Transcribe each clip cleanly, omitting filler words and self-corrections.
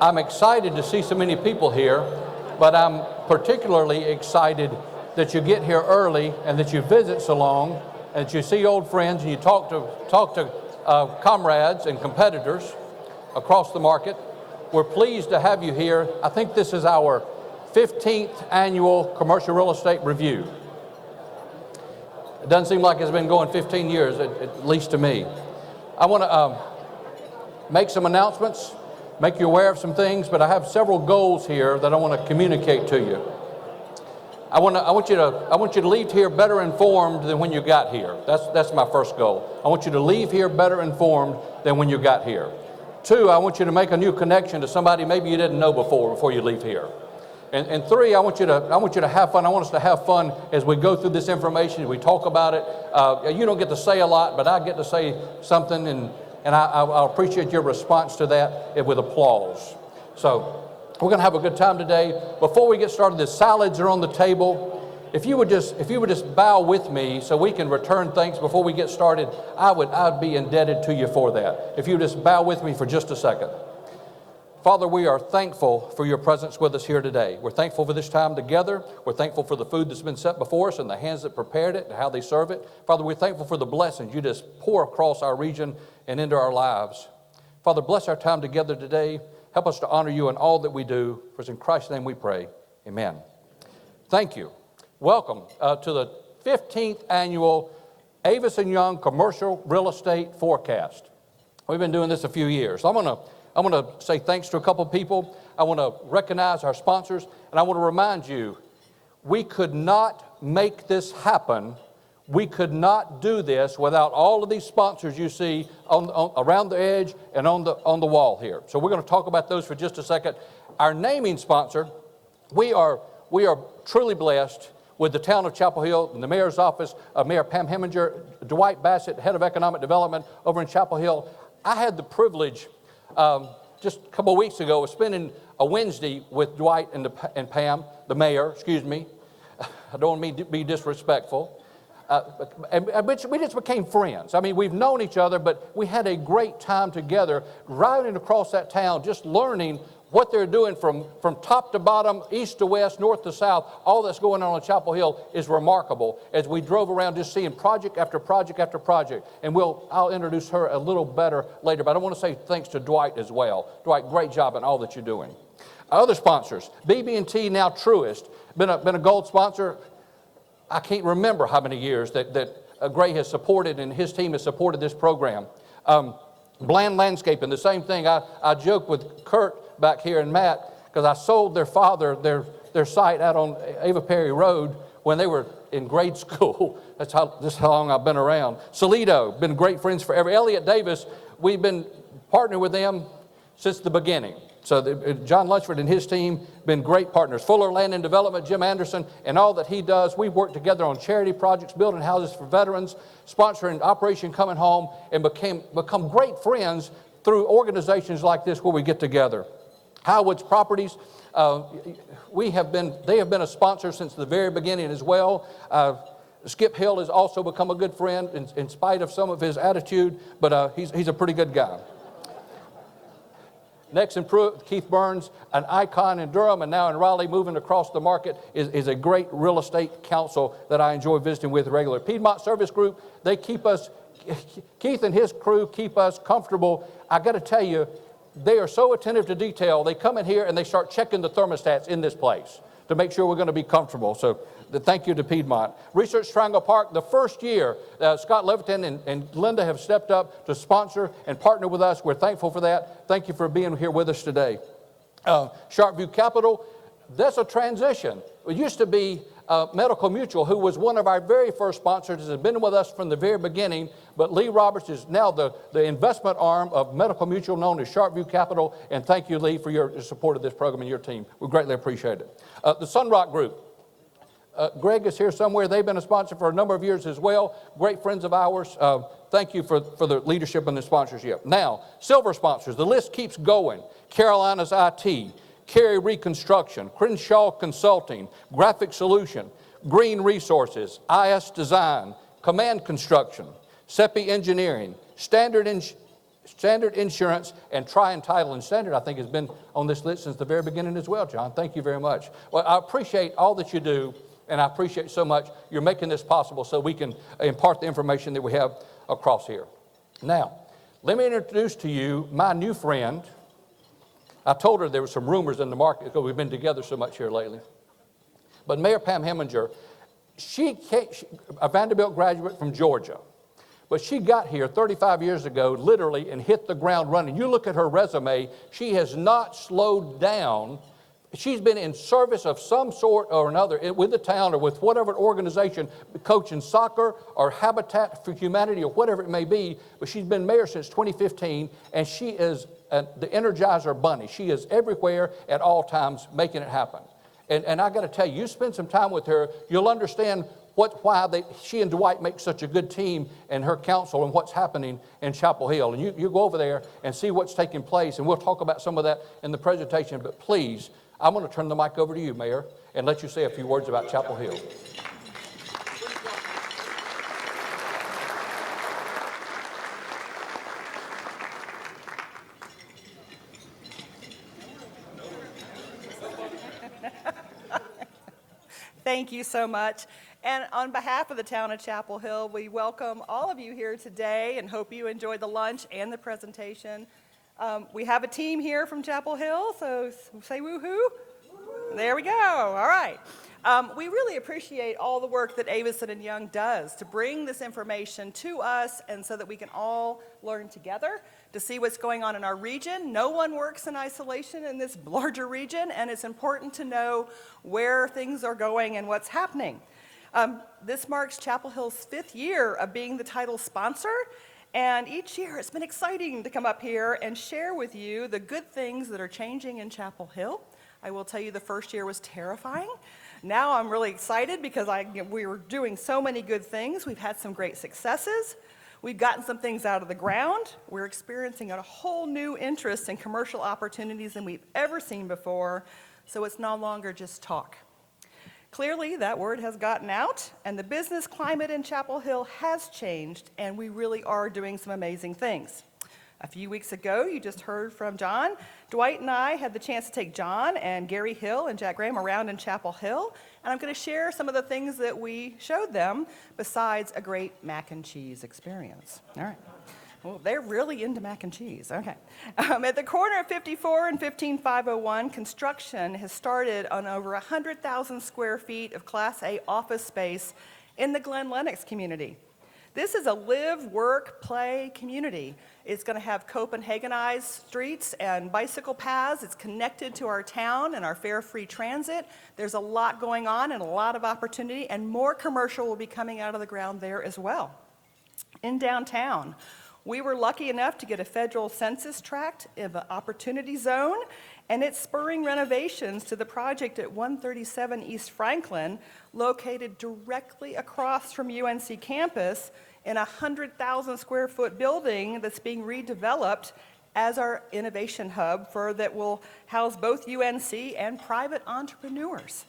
I'm excited to see so many people here, but I'm particularly excited that you get here early and that you visit so long, and that you see old friends and you talk to comrades and competitors across the market. We're pleased to have you here. I think this is our 15th annual Commercial Real Estate Review. It doesn't seem like it's been going 15 years, at least to me. I want to make some announcements, make you aware of some things, but I have several goals here that I want to communicate to you. I want you to leave here better informed than when you got here. That's my first goal. I want you to leave here better informed than when you got here. 2, I want you to make a new connection to somebody maybe you didn't know before you leave here. And 3, I want you to have fun. I want us to have fun as we go through this information, as we talk about it. You don't get to say a lot, but I get to say something, and I'll appreciate your response to that with applause. So we're going to have a good time today. Before we get started, the salads are on the table. If you would just bow with me so we can return thanks before we get started, I'd be indebted to you for that. If you just bow with me for just a second. Father, we are thankful for your presence with us here today. We're thankful for this time together. We're thankful for the food that's been set before us and the hands that prepared it and how they serve it. Father, we're thankful for the blessings you just pour across our region and into our lives. Father, bless our time together today. Help us to honor you in all that we do. For it's in Christ's name we pray. Amen. Thank you. Welcome to the 15th annual Avison Jung Commercial Real Estate Forecast. We've been doing this a few years. I'm going to say thanks to a couple people. I want to recognize our sponsors, and I want to remind you, we could not make this happen. We could not do this without all of these sponsors you see around the edge and on the wall here. So we're going to talk about those for just a second. Our naming sponsor, we are truly blessed with the town of Chapel Hill and the mayor's office, Mayor Pam Heminger, Dwight Bassett, head of economic development over in Chapel Hill. I had the privilege just a couple of weeks ago of spending a Wednesday with Dwight and Pam, the mayor, excuse me. I don't mean to be disrespectful. And we just became friends. I mean, we've known each other, but we had a great time together riding across that town, just learning what they're doing from top to bottom, east to west, north to south. All that's going on Chapel Hill is remarkable as we drove around just seeing project after project after project. And I'll introduce her a little better later, but I want to say thanks to Dwight as well. Dwight, great job in all that you're doing. Other sponsors, BB&T, now Truist, been a gold sponsor. I can't remember how many years that Gray has supported and his team has supported this program. Bland Landscaping, the same thing. I joke with Kurt back here and Matt because I sold their father their site out on Ava Perry Road when they were in grade school. That's how long I've been around. Solido, been great friends forever. Elliott Davis, we've been partnering with them since the beginning. So John Lunsford and his team been great partners. Fuller Land and Development, Jim Anderson, and all that he does. We've worked together on charity projects, building houses for veterans, sponsoring Operation Coming Home, and become great friends through organizations like this where we get together. Howard's Properties, they have been a sponsor since the very beginning as well. Skip Hill has also become a good friend in spite of some of his attitude, but he's a pretty good guy. Next, Keith Burns, an icon in Durham and now in Raleigh, moving across the market, is a great real estate counsel that I enjoy visiting with regularly. Piedmont Service Group, Keith and his crew keep us comfortable. I got to tell you, they are so attentive to detail. They come in here and they start checking the thermostats in this place to make sure we're going to be comfortable. So thank you to Piedmont. Research Triangle Park, the first year, Scott Leviton and Linda have stepped up to sponsor and partner with us. We're thankful for that. Thank you for being here with us today. Sharpview Capital, that's a transition. It used to be Medical Mutual, who was one of our very first sponsors, has been with us from the very beginning, but Lee Roberts is now the investment arm of Medical Mutual, known as Sharpview Capital, and thank you, Lee, for your support of this program and your team. We greatly appreciate it. The Sunrock Group, Greg is here somewhere. They've been a sponsor for a number of years as well. Great friends of ours. Thank you for the leadership and the sponsorship. Now, silver sponsors, the list keeps going. Carolina's IT, Cary Reconstruction, Crenshaw Consulting, Graphic Solution, Green Resources, IS Design, Command Construction, SEPI Engineering, Standard Standard Insurance, and Untitled. And Standard, I think, has been on this list since the very beginning as well, John. Thank you very much. Well, I appreciate all that you do, and I appreciate so much you're making this possible so we can impart the information that we have across here. Now, let me introduce to you my new friend. I told her there were some rumors in the market because we've been together so much here lately. But Mayor Pam Heminger, a Vanderbilt graduate from Georgia. But she got here 35 years ago, literally, and hit the ground running. You look at her resume, she has not slowed down. She's been in service of some sort or another with the town or with whatever organization, coaching soccer or Habitat for Humanity or whatever it may be. But she's been mayor since 2015, and she is the Energizer Bunny. She is everywhere at all times making it happen. And I got to tell you, you spend some time with her, you'll understand why she and Dwight make such a good team and her council and what's happening in Chapel Hill. And you go over there and see what's taking place, and we'll talk about some of that in the presentation. But please, I'm going to turn the mic over to you, Mayor, and let you say a few words about Chapel Hill. Thank you so much. And on behalf of the town of Chapel Hill, we welcome all of you here today and hope you enjoyed the lunch and the presentation. We have a team here from Chapel Hill, so say woohoo. There we go. All right. We really appreciate all the work that Avison and Jung does to bring this information to us and so that we can all learn together to see what's going on in our region. No one works in isolation in this larger region, and it's important to know where things are going and what's happening. This marks Chapel Hill's 5th year of being the title sponsor, and each year it's been exciting to come up here and share with you the good things that are changing in Chapel Hill. I will tell you the first year was terrifying. Now I'm really excited because we were doing so many good things. We've had some great successes. We've gotten some things out of the ground. We're experiencing a whole new interest in commercial opportunities than we've ever seen before, so it's no longer just talk. Clearly, that word has gotten out, and the business climate in Chapel Hill has changed, and we really are doing some amazing things. A few weeks ago, you just heard from John. Dwight and I had the chance to take John and Gary Hill and Jack Graham around in Chapel Hill, and I'm going to share some of the things that we showed them besides a great mac and cheese experience. All right. Well, they're really into mac and cheese. Okay. At the corner of 54 and 15501, construction has started on over 100,000 square feet of Class A office space in the Glen, Lennox community. This is a live, work, play community. It's going to have Copenhagenized streets and bicycle paths. It's connected to our town and our fare-free transit. There's a lot going on and a lot of opportunity, and more commercial will be coming out of the ground there as well. In downtown, we were lucky enough to get a federal census tract of an opportunity zone, and it's spurring renovations to the project at 137 East Franklin, located directly across from UNC campus in a 100,000 square foot building that's being redeveloped as our innovation hub that will house both UNC and private entrepreneurs.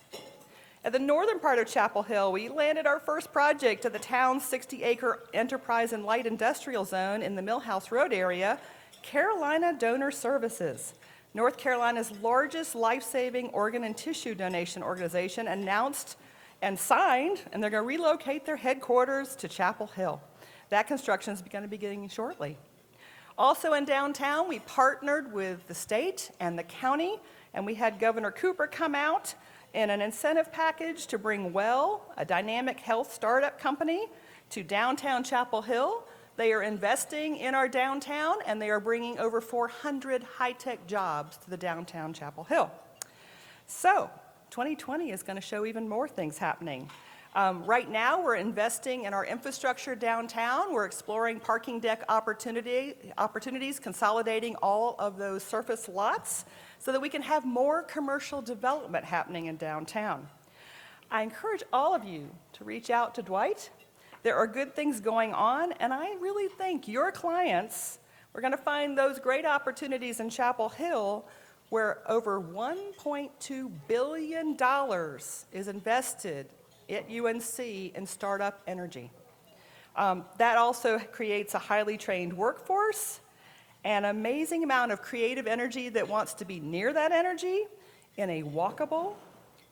At the northern part of Chapel Hill, we landed our first project at the town's 60-acre enterprise and light industrial zone in the Millhouse Road area, Carolina Donor Services. North Carolina's largest life-saving organ and tissue donation organization announced and signed, and they're going to relocate their headquarters to Chapel Hill. That construction is going to be beginning shortly. Also in downtown, we partnered with the state and the county, and we had Governor Cooper come out in an incentive package to bring Well, a dynamic health startup company, to downtown Chapel Hill. They are investing in our downtown, and they are bringing over 400 high-tech jobs to the downtown Chapel Hill. So 2020 is going to show even more things happening. Right now, we're investing in our infrastructure downtown. We're exploring parking deck opportunities, consolidating all of those surface lots so that we can have more commercial development happening in downtown. I encourage all of you to reach out to Dwight. There are good things going on, and I really think your clients are going to find those great opportunities in Chapel Hill where over $1.2 billion is invested at UNC in startup energy. That also creates a highly trained workforce, an amazing amount of creative energy that wants to be near that energy in a walkable,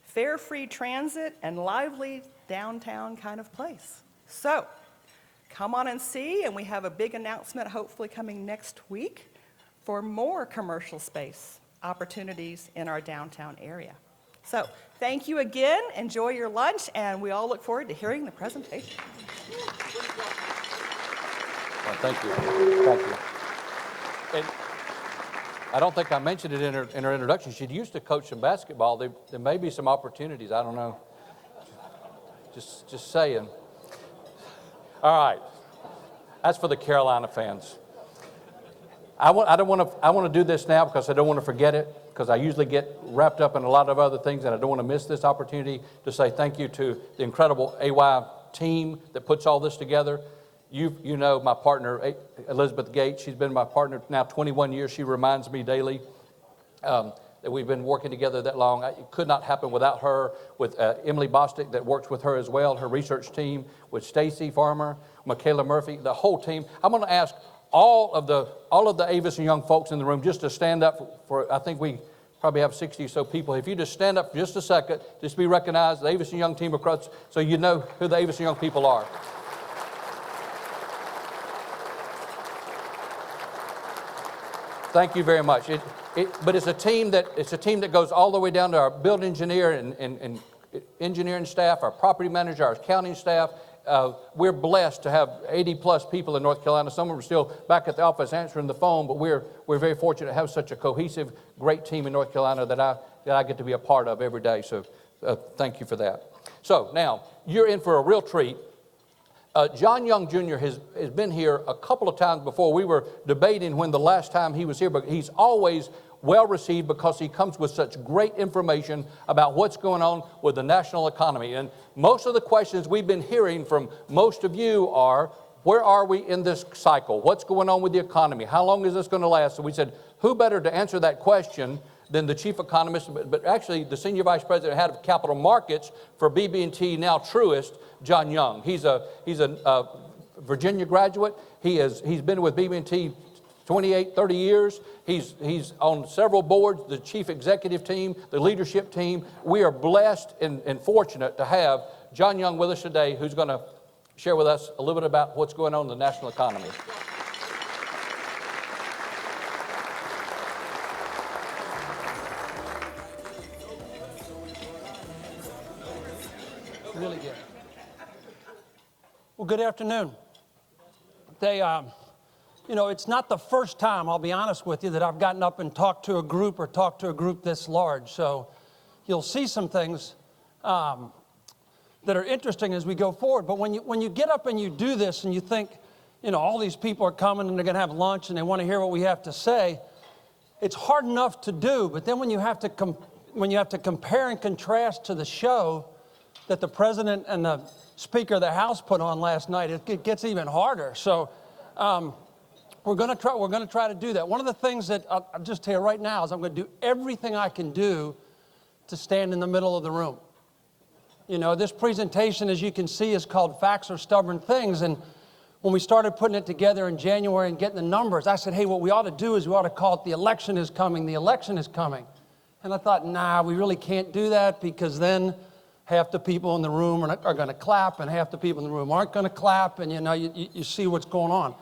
fare-free transit, and lively downtown kind of place. So come on and see, and we have a big announcement hopefully coming next week for more commercial space opportunities in our downtown area. So thank you again, enjoy your lunch, and we all look forward to hearing the presentation. Well, thank you. Thank you. And I don't think I mentioned it in her introduction. She used to coach some basketball. There may be some opportunities. I don't know. Just saying. All right. That's for the Carolina fans. I want to do this now because I don't want to forget it, because I usually get wrapped up in a lot of other things, and I don't want to miss this opportunity to say thank you to the incredible AY team that puts all this together. You know my partner, Elizabeth Gates. She's been my partner now 21 years. She reminds me daily that we've been working together that long. It could not happen without her, with Emily Bostic that works with her as well, her research team, with Stacy Farmer, Michaela Murphy, the whole team. I'm going to ask all of the Avison young folks in the room just to stand up for, I think we probably have 60 or so people. If you just stand up for just a second, just be recognized, the Avison young team across, so you know who the Avison young people are. Thank you very much. But it's a team that goes all the way down to our building engineer and engineering staff, our property manager, our accounting staff. We're blessed to have 80-plus people in North Carolina. Some of them are still back at the office answering the phone, but we're very fortunate to have such a cohesive, great team in North Carolina that I get to be a part of every day. So thank you for that. So now, you're in for a real treat. John Jung Jr. has been here a couple of times before. We were debating when the last time he was here, but he's always well received because he comes with such great information about what's going on with the national economy. And most of the questions we've been hearing from most of you are, where are we in this cycle? What's going on with the economy? How long is this going to last? So we said, who better to answer that question than the chief economist, but actually the senior vice president, head of capital markets for BB&T, now Truist, John Jung. He's a Virginia graduate. He's been with BB&T 28, 30 years. He's on several boards, the chief executive team, the leadership team. We are blessed and fortunate to have John Jung with us today, who's going to share with us a little bit about what's going on in the national economy. Really good. Well, good afternoon. It's not the first time, I'll be honest with you, that I've gotten up and talked to a group this large. So you'll see some things that are interesting as we go forward. But when you get up and you do this and you think, all these people are coming and they're going to have lunch and they want to hear what we have to say, it's hard enough to do. But then when you have to compare and contrast to the show that the president and the Speaker of the House put on last night, it gets even harder. So we're going to try to do that. One of the things that I'll just tell you right now is I'm going to do everything I can do to stand in the middle of the room. This presentation, as you can see, is called Facts Are Stubborn Things. And when we started putting it together in January and getting the numbers, I said, hey, what we ought to do is we ought to call it The Election is Coming, The Election is Coming. And I thought, nah, we really can't do that, because then half the people in the room are going to clap and half the people in the room aren't going to clap, and you see what's going on.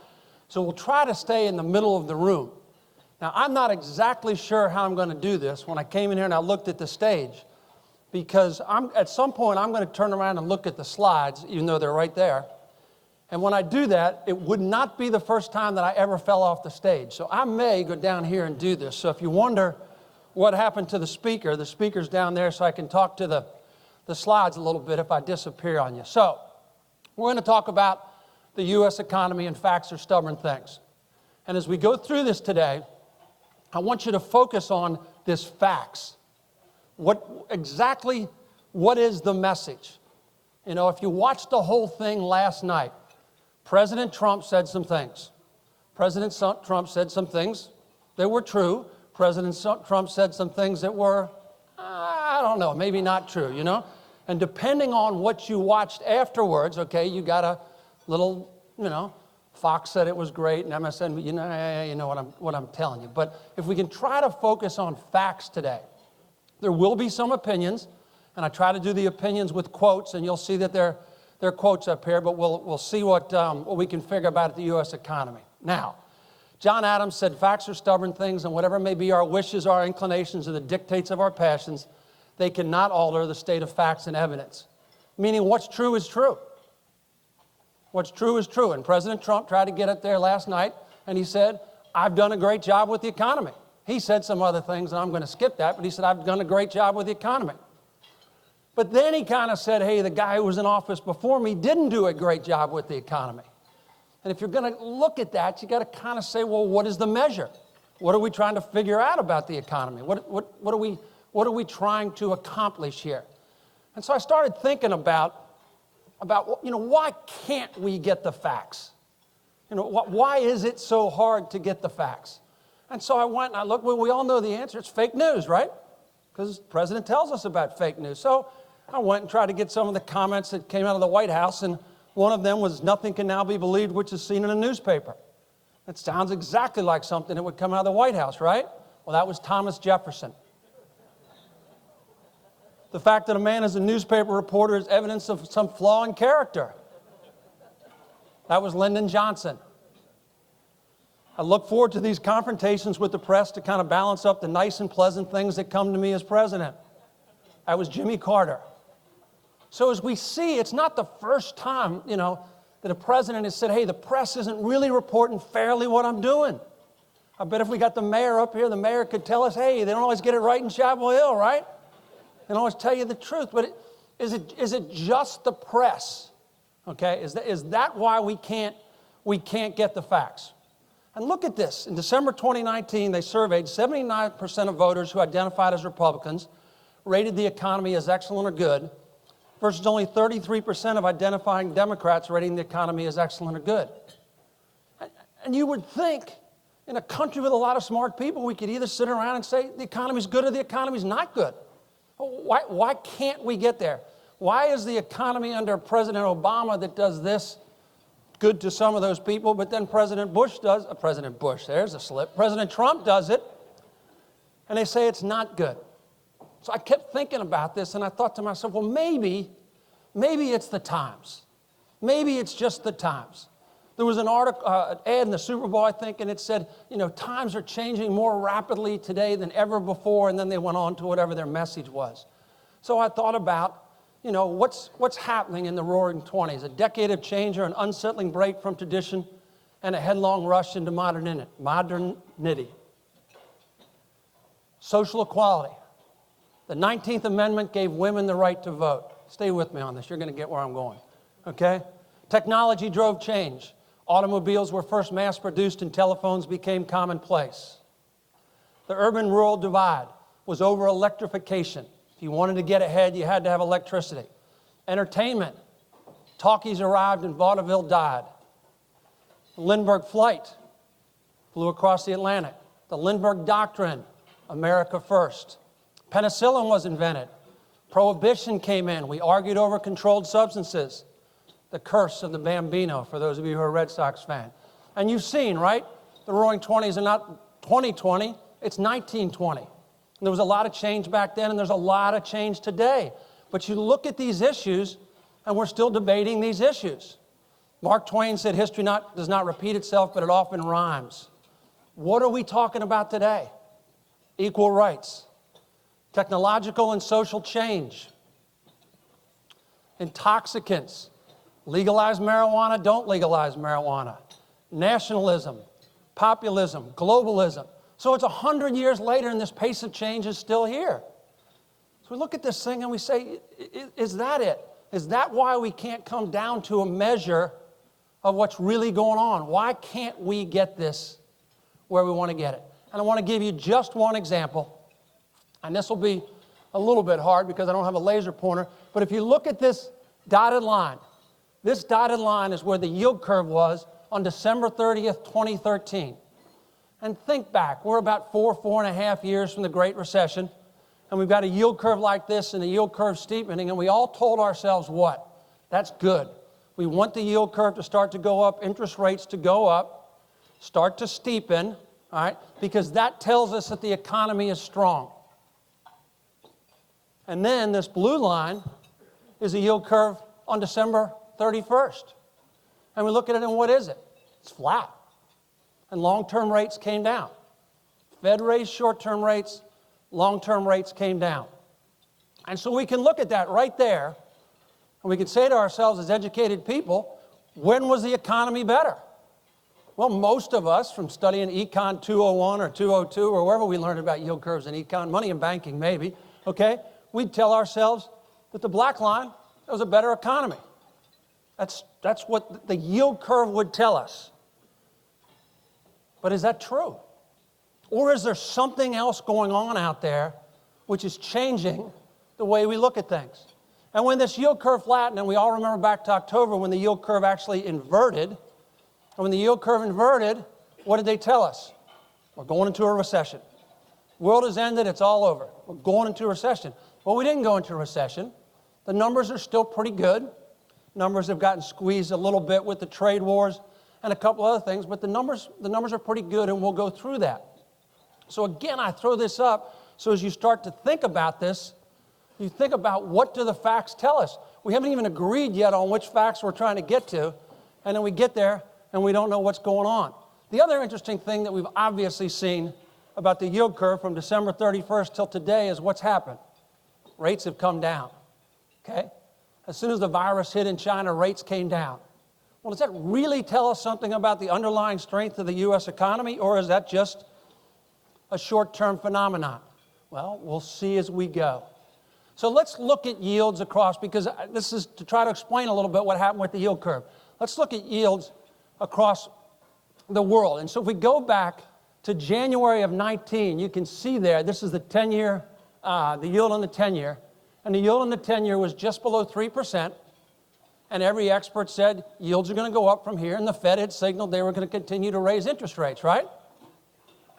So we'll try to stay in the middle of the room. Now, I'm not exactly sure how I'm going to do this when I came in here and I looked at the stage, because at some point I'm going to turn around and look at the slides, even though they're right there. And when I do that, it would not be the first time that I ever fell off the stage. So I may go down here and do this. So if you wonder what happened to the speaker's down there, so I can talk to the slides a little bit if I disappear on you. So we're going to talk about the U.S. economy, and facts are stubborn things. And as we go through this today, I want you to focus on this facts. What is the message? If you watched the whole thing last night, President Trump said some things. President Trump said some things that were true. President Trump said some things that were, I don't know, maybe not true, And depending on what you watched afterwards, okay, you got a little, Fox said it was great, and MSN, you know what I'm telling you. But if we can try to focus on facts today, there will be some opinions, and I try to do the opinions with quotes, and you'll see that there are quotes up here, but we'll see what we can figure about the U.S. economy. Now, John Adams said, facts are stubborn things, and whatever may be our wishes, our inclinations, or the dictates of our passions, they cannot alter the state of facts and evidence. Meaning what's true is true. What's true is true. And President Trump tried to get it there last night, and he said, I've done a great job with the economy. He said some other things, and I'm going to skip that, but he said, I've done a great job with the economy. But then he kind of said, hey, the guy who was in office before me didn't do a great job with the economy. And if you're going to look at that, you got to kind of say, well, what is the measure? What are we trying to figure out about the economy? What are we trying to accomplish here? And so I started thinking about why can't we get the facts? Why is it so hard to get the facts? And so I went and I looked. Well, we all know the answer. It's fake news, right? Because the president tells us about fake news. So I went and tried to get some of the comments that came out of the White House, and one of them was, nothing can now be believed which is seen in a newspaper. That sounds exactly like something that would come out of the White House, right? Well, that was Thomas Jefferson. The fact that a man is a newspaper reporter is evidence of some flaw in character. That was Lyndon Johnson. I look forward to these confrontations with the press to kind of balance up the nice and pleasant things that come to me as president. That was Jimmy Carter. So as we see, it's not the first time, that a president has said, hey, the press isn't really reporting fairly what I'm doing. I bet if we got the mayor up here, the mayor could tell us, hey, they don't always get it right in Chapel Hill, right? They don't always tell you the truth. But is it just the press? Okay, is that why we can't get the facts? And look at this. In December 2019, they surveyed 79% of voters who identified as Republicans, rated the economy as excellent or good, versus only 33% of identifying Democrats rating the economy as excellent or good. And you would think, in a country with a lot of smart people, we could either sit around and say the economy's good or the economy's not good. Why can't we get there? Why is the economy under President Obama that does this good to some of those people, but then President Trump does it, and they say it's not good? So I kept thinking about this, and I thought to myself, well, maybe it's the times. Maybe it's just the times. There was an article, an ad in the Super Bowl, I think, and it said, times are changing more rapidly today than ever before, and then they went on to whatever their message was. So I thought about, what's happening in the Roaring '20s, a decade of change or an unsettling break from tradition and a headlong rush into modernity. Social equality. The 19th Amendment gave women the right to vote. Stay with me on this. You're going to get where I'm going. Okay? Technology drove change. Automobiles were first mass-produced and telephones became commonplace. The urban-rural divide was over electrification. If you wanted to get ahead, you had to have electricity. Entertainment. Talkies arrived and vaudeville died. The Lindbergh Flight flew across the Atlantic. The Lindbergh Doctrine, America first. Penicillin was invented. Prohibition came in. We argued over controlled substances. The curse of the Bambino, for those of you who are Red Sox fans. And you've seen, right? The Roaring '20s are not 2020, it's 1920. And there was a lot of change back then, and there's a lot of change today. But you look at these issues, and we're still debating these issues. Mark Twain said history does not repeat itself, but it often rhymes. What are we talking about today? Equal rights. Technological and social change. Intoxicants. Legalize marijuana, don't legalize marijuana. Nationalism, populism, globalism. So it's 100 years later and this pace of change is still here. So we look at this thing and we say, is that it? Is that why we can't come down to a measure of what's really going on? Why can't we get this where we want to get it? And I want to give you just one example. And this will be a little bit hard because I don't have a laser pointer. But if you look at this dotted line, this dotted line is where the yield curve was on December 30th, 2013. And think back, we're about 4.5 years from the Great Recession, and we've got a yield curve like this and a yield curve steepening, and we all told ourselves what? That's good. We want the yield curve to start to go up, interest rates to go up, start to steepen, all right, because that tells us that the economy is strong. And then this blue line is a yield curve on December 31st. And we look at it and what is it? It's flat. And long-term rates came down. Fed raised short-term rates, long-term rates came down. And so we can look at that right there, and we can say to ourselves as educated people, when was the economy better? Well, most of us from studying Econ 201 or 202 or wherever we learned about yield curves in Econ, money and banking maybe, okay, we'd tell ourselves that the black line, that was a better economy. That's what the yield curve would tell us. But is that true? Or is there something else going on out there which is changing the way we look at things? And when this yield curve flattened, and we all remember back to October when the yield curve actually inverted, and when the yield curve inverted, what did they tell us? We're going into a recession. World has ended, it's all over. We're going into a recession. Well, we didn't go into a recession. The numbers are still pretty good. Numbers have gotten squeezed a little bit with the trade wars and a couple other things, but the numbers are pretty good, and we'll go through that. So again, I throw this up so as you start to think about this, you think about what do the facts tell us. We haven't even agreed yet on which facts we're trying to get to, and then we get there and we don't know what's going on. The other interesting thing that we've obviously seen about the yield curve from December 31st till today is what's happened. Rates have come down, okay? As soon as the virus hit in China, rates came down. Well, does that really tell us something about the underlying strength of the U.S. economy, or is that just a short-term phenomenon? Well, we'll see as we go. So let's look at yields across, because this is to try to explain a little bit what happened with the yield curve. Let's look at yields across the world. And so if we go back to January of 19, you can see there, this is the 10-year, the yield on the 10-year. And the yield on the 10-year was just below 3%. And every expert said yields are going to go up from here. And the Fed had signaled they were going to continue to raise interest rates, right?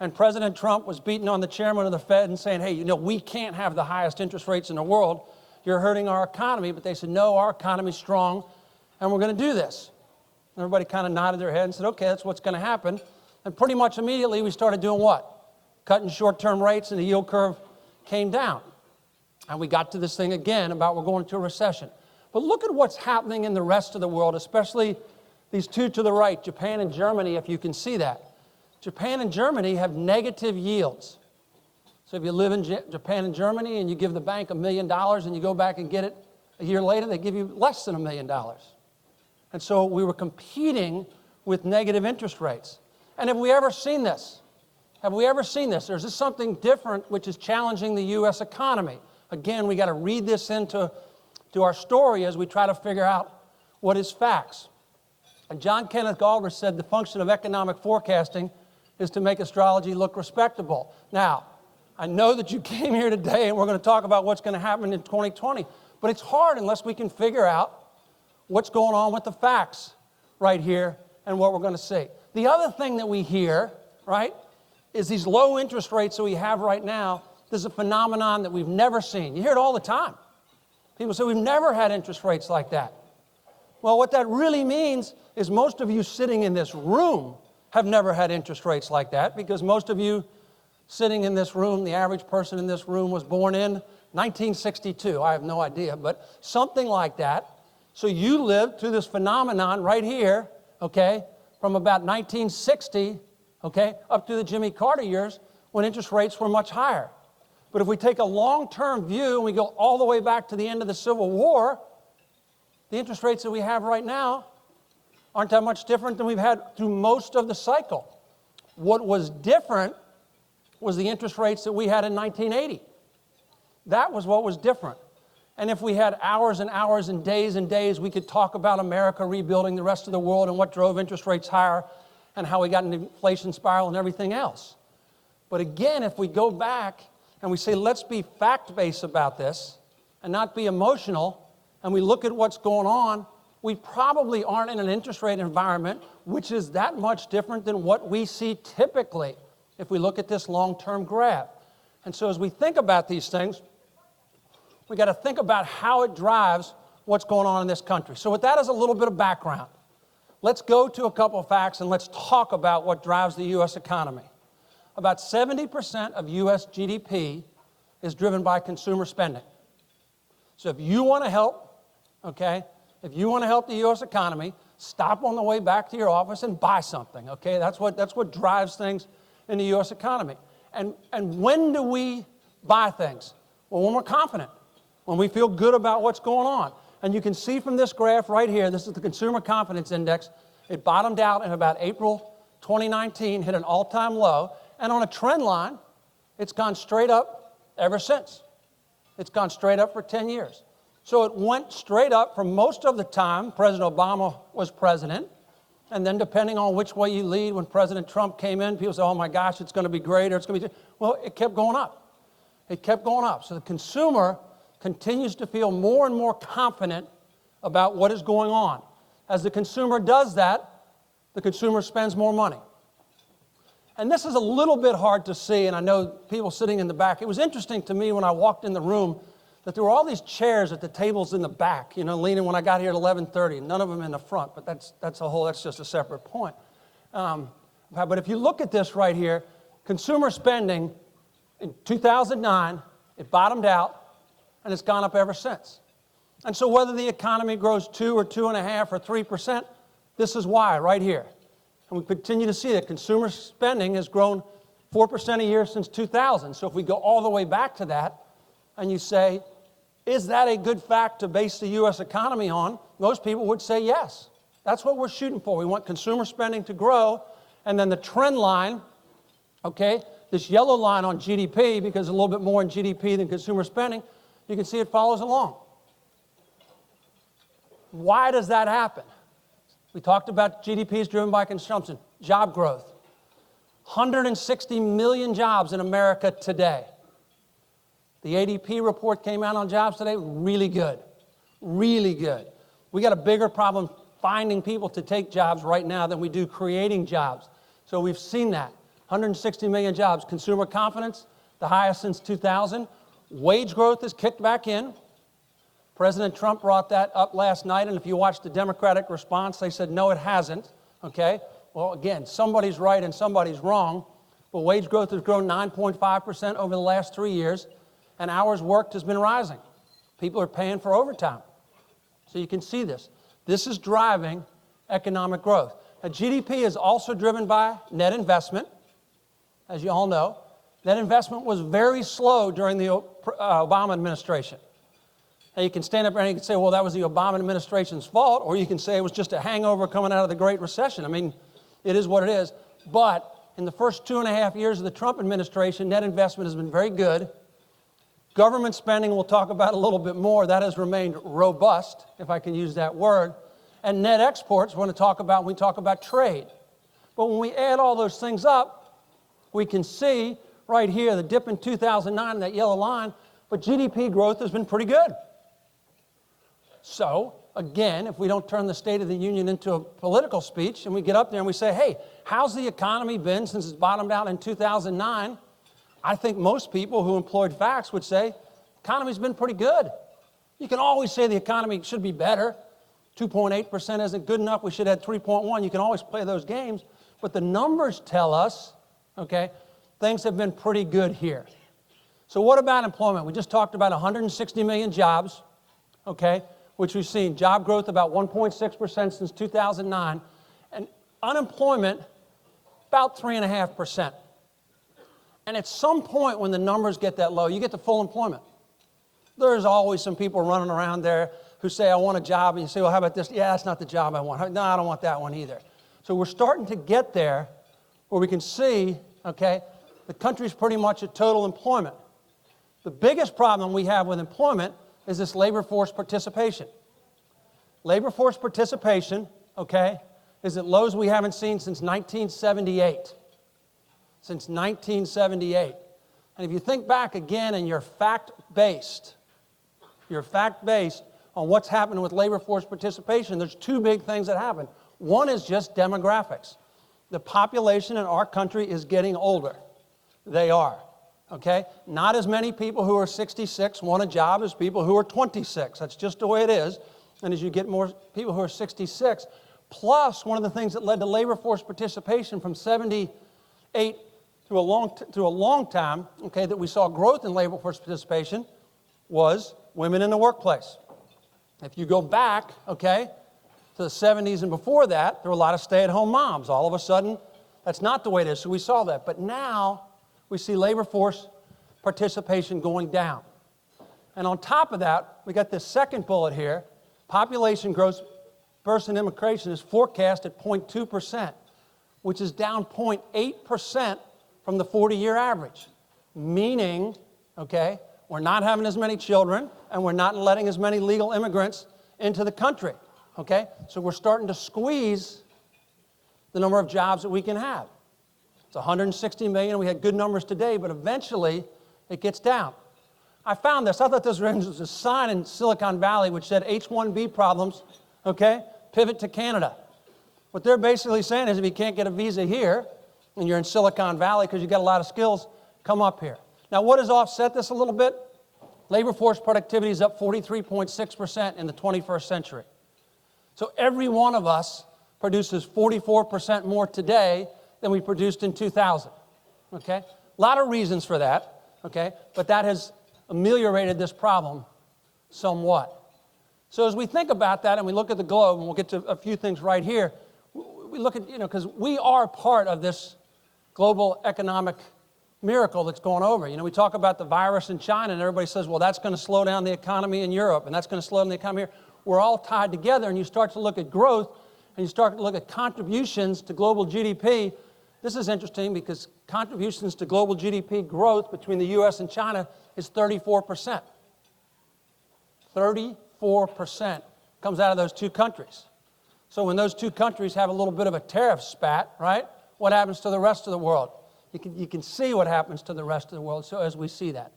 And President Trump was beating on the chairman of the Fed and saying, hey, you know, we can't have the highest interest rates in the world. You're hurting our economy. But they said, no, our economy's strong, and we're going to do this. And everybody kind of nodded their head and said, okay, that's what's going to happen. And pretty much immediately we started doing what? Cutting short-term rates, and the yield curve came down. And we got to this thing again about we're going into a recession. But look at what's happening in the rest of the world, especially these two to the right, Japan and Germany, if you can see that. Japan and Germany have negative yields. So if you live in Japan and Germany and you give the bank $1 million and you go back and get it a year later, they give you less than $1 million. And so we were competing with negative interest rates. And have we ever seen this? Have we ever seen this? Or is this something different which is challenging the U.S. economy? Again, we got to read this into our story as we try to figure out what is facts. And John Kenneth Galbraith said the function of economic forecasting is to make astrology look respectable. Now, I know that you came here today and we're going to talk about what's going to happen in 2020, but it's hard unless we can figure out what's going on with the facts right here and what we're going to see. The other thing that we hear, right, is these low interest rates that we have right now. This is a phenomenon that we've never seen. You hear it all the time. People say, we've never had interest rates like that. Well, what that really means is most of you sitting in this room have never had interest rates like that, because most of you sitting in this room, the average person in this room was born in 1962. I have no idea, but something like that. So you lived through this phenomenon right here, okay, from about 1960, okay, up to the Jimmy Carter years when interest rates were much higher. But if we take a long-term view and we go all the way back to the end of the Civil War, the interest rates that we have right now aren't that much different than we've had through most of the cycle. What was different was the interest rates that we had in 1980. That was what was different. And if we had hours and hours and days, we could talk about America rebuilding the rest of the world and what drove interest rates higher and how we got an inflation spiral and everything else. But again, if we go back and we say, let's be fact-based about this and not be emotional, and we look at what's going on, we probably aren't in an interest rate environment which is that much different than what we see typically if we look at this long-term graph. And so as we think about these things, we got to think about how it drives what's going on in this country. So with that as a little bit of background, let's go to a couple of facts and let's talk about what drives the U.S. economy. About 70% of U.S. GDP is driven by consumer spending. So if you want to help, okay, if you want to help the U.S. economy, stop on the way back to your office and buy something, okay? That's what drives things in the U.S. economy. And when do we buy things? Well, when we're confident, when we feel good about what's going on. And you can see from this graph right here, this is the Consumer Confidence Index. It bottomed out in about April 2019, hit an all-time low. And on a trend line, it's gone straight up ever since. It's gone straight up for 10 years. So it went straight up for most of the time President Obama was president. And then depending on which way you lead, when President Trump came in, people say, oh my gosh, it's going to be great, or it's going to be... Well, it kept going up. It kept going up. So the consumer continues to feel more and more confident about what is going on. As the consumer does that, the consumer spends more money. And this is a little bit hard to see, and I know people sitting in the back. It was interesting to me when I walked in the room that there were all these chairs at the tables in the back, leaning when I got here at 11:30, none of them in the front, but that's just a separate point. But if you look at this right here, consumer spending in 2009, it bottomed out, and it's gone up ever since. And so whether the economy grows 2 or 2.5 or 3%, this is why right here. And we continue to see that consumer spending has grown 4% a year since 2000. So if we go all the way back to that, and you say, is that a good fact to base the U.S. economy on? Most people would say yes. That's what we're shooting for. We want consumer spending to grow, and then the trend line, okay, this yellow line on GDP, because a little bit more in GDP than consumer spending, you can see it follows along. Why does that happen? We talked about GDP is driven by consumption, job growth. 160 million jobs in America today. The ADP report came out on jobs today, really good, really good. We got a bigger problem finding people to take jobs right now than we do creating jobs. So we've seen that. 160 million jobs. Consumer confidence, the highest since 2000. Wage growth is kicked back in. President Trump brought that up last night, and if you watch the Democratic response, they said, no, it hasn't, okay? Well, again, somebody's right and somebody's wrong, but wage growth has grown 9.5% over the last 3 years, and hours worked has been rising. People are paying for overtime. So you can see this. This is driving economic growth. Now, GDP is also driven by net investment, as you all know. Net investment was very slow during the Obama administration. Now, you can stand up and you can say, well, that was the Obama administration's fault, or you can say it was just a hangover coming out of the Great Recession. I mean, it is what it is. But in the first 2.5 years of the Trump administration, net investment has been very good. Government spending, we'll talk about a little bit more, that has remained robust, if I can use that word. And net exports, when we talk about trade. But when we add all those things up, we can see right here the dip in 2009, that yellow line, but GDP growth has been pretty good. So, again, if we don't turn the State of the Union into a political speech and we get up there and we say, hey, how's the economy been since it bottomed out in 2009? I think most people who employed facts would say, the economy's been pretty good. You can always say the economy should be better. 2.8% isn't good enough. We should have 3.1. You can always play those games. But the numbers tell us, okay, things have been pretty good here. So what about employment? We just talked about 160 million jobs, okay, which we've seen job growth about 1.6% since 2009, and unemployment about 3.5%. And at some point when the numbers get that low, you get to full employment. There's always some people running around there who say, I want a job, and you say, well, how about this? Yeah, that's not the job I want. No, I don't want that one either. So we're starting to get there where we can see, okay, the country's pretty much at total employment. The biggest problem we have with employment is this labor force participation. Labor force participation, okay, is at lows we haven't seen since 1978. Since 1978. And if you think back again and you're fact-based on what's happening with labor force participation, there's two big things that happen. One is just demographics. The population in our country is getting older. They are. Okay? Not as many people who are 66 want a job as people who are 26. That's just the way it is. and as you get more people who are 66, plus one of the things that led to labor force participation from 78 to a long time, okay, that we saw growth in labor force participation was women in the workplace. If you go back, okay, to the 70s and before that, there were a lot of stay-at-home moms. All of a sudden, that's not the way it is, so we saw that. But now, we see labor force participation going down. And on top of that, we got this second bullet here. Population growth versus immigration is forecast at 0.2%, which is down 0.8% from the 40-year average. Meaning, okay, we're not having as many children, and we're not letting as many legal immigrants into the country. Okay? So we're starting to squeeze the number of jobs that we can have. It's 160 million. We had good numbers today, but eventually it gets down. I found this. I thought this was a sign in Silicon Valley which said H-1B problems, okay, pivot to Canada. What they're basically saying is if you can't get a visa here and you're in Silicon Valley because you've got a lot of skills, come up here. Now, what has offset this a little bit? Labor force productivity is up 43.6% in the 21st century. So every one of us produces 44% more today than we produced in 2000, okay? A lot of reasons for that, okay? But that has ameliorated this problem somewhat. So as we think about that and we look at the globe, and we'll get to a few things right here, we look at, because we are part of this global economic miracle that's going over. We talk about the virus in China, and everybody says, well, that's going to slow down the economy in Europe, and that's going to slow down the economy here. We're all tied together, and you start to look at growth, and you start to look at contributions to global GDP. This is interesting because contributions to global GDP growth between the U.S. and China is 34%. 34% comes out of those two countries. So when those two countries have a little bit of a tariff spat, right, what happens to the rest of the world? You can see what happens to the rest of the world, so as we see that.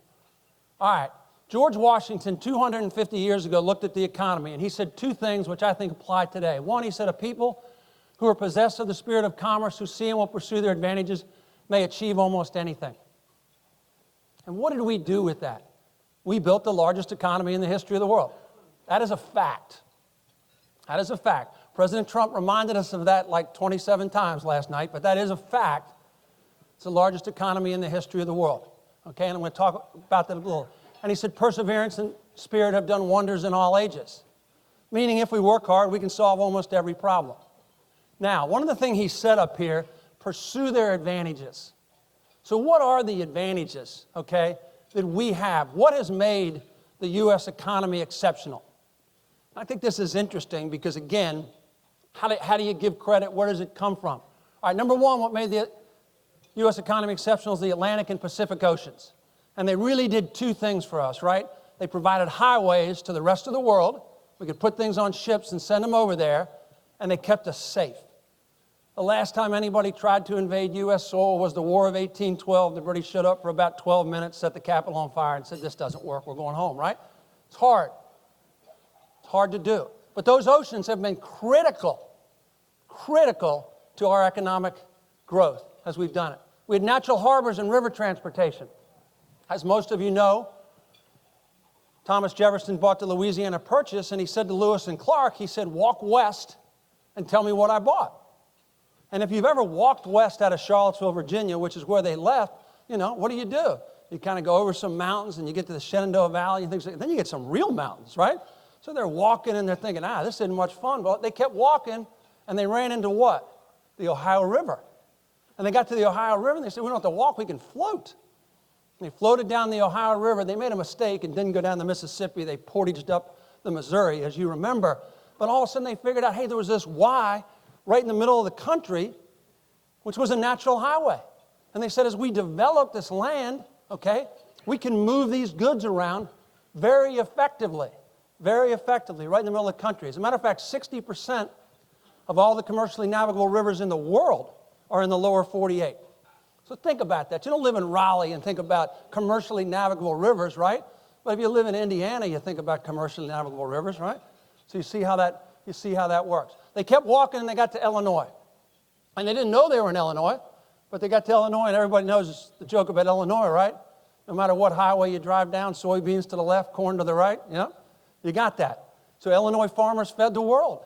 All right. George Washington, 250 years ago, looked at the economy, and he said two things which I think apply today. One, he said, a people who are possessed of the spirit of commerce, who see and will pursue their advantages, may achieve almost anything. And what did we do with that? We built the largest economy in the history of the world. That is a fact. That is a fact. President Trump reminded us of that like 27 times last night, but that is a fact. It's the largest economy in the history of the world. Okay, and I'm going to talk about that a little. And he said, perseverance and spirit have done wonders in all ages. Meaning if we work hard, we can solve almost every problem. Now, one of the things he said up here, pursue their advantages. So what are the advantages, okay, that we have? What has made the U.S. economy exceptional? I think this is interesting because, again, how do you give credit? Where does it come from? All right, number one, what made the U.S. economy exceptional is the Atlantic and Pacific Oceans. And they really did two things for us, right? They provided highways to the rest of the world. We could put things on ships and send them over there, and they kept us safe. The last time anybody tried to invade U.S. soil was the War of 1812. The British showed up for about 12 minutes, set the Capitol on fire, and said, this doesn't work, we're going home, right? It's hard. It's hard to do. But those oceans have been critical to our economic growth as we've done it. We had natural harbors and river transportation. As most of you know, Thomas Jefferson bought the Louisiana Purchase, and he said to Lewis and Clark, he said, walk west and tell me what I bought. And if you've ever walked west out of Charlottesville, Virginia, which is where they left, what do? You kind of go over some mountains, and you get to the Shenandoah Valley and things like that. Then you get some real mountains, right? So they're walking, and they're thinking, this isn't much fun. But they kept walking, and they ran into what? The Ohio River. And they got to the Ohio River, and they said, we don't have to walk, we can float. They floated down the Ohio River. They made a mistake and didn't go down the Mississippi. They portaged up the Missouri, as you remember. But all of a sudden they figured out, hey, there was this Y right in the middle of the country, which was a natural highway. And they said, as we develop this land, okay, we can move these goods around very effectively, right in the middle of the country. As a matter of fact, 60% of all the commercially navigable rivers in the world are in the lower 48. So think about that. You don't live in Raleigh and think about commercially navigable rivers, right? But if you live in Indiana, you think about commercially navigable rivers, right? So you see how that works. They kept walking and they got to Illinois. And they didn't know they were in Illinois, but they got to Illinois, and everybody knows the joke about Illinois, right? No matter what highway you drive down, soybeans to the left, corn to the right, you got that. So Illinois farmers fed the world.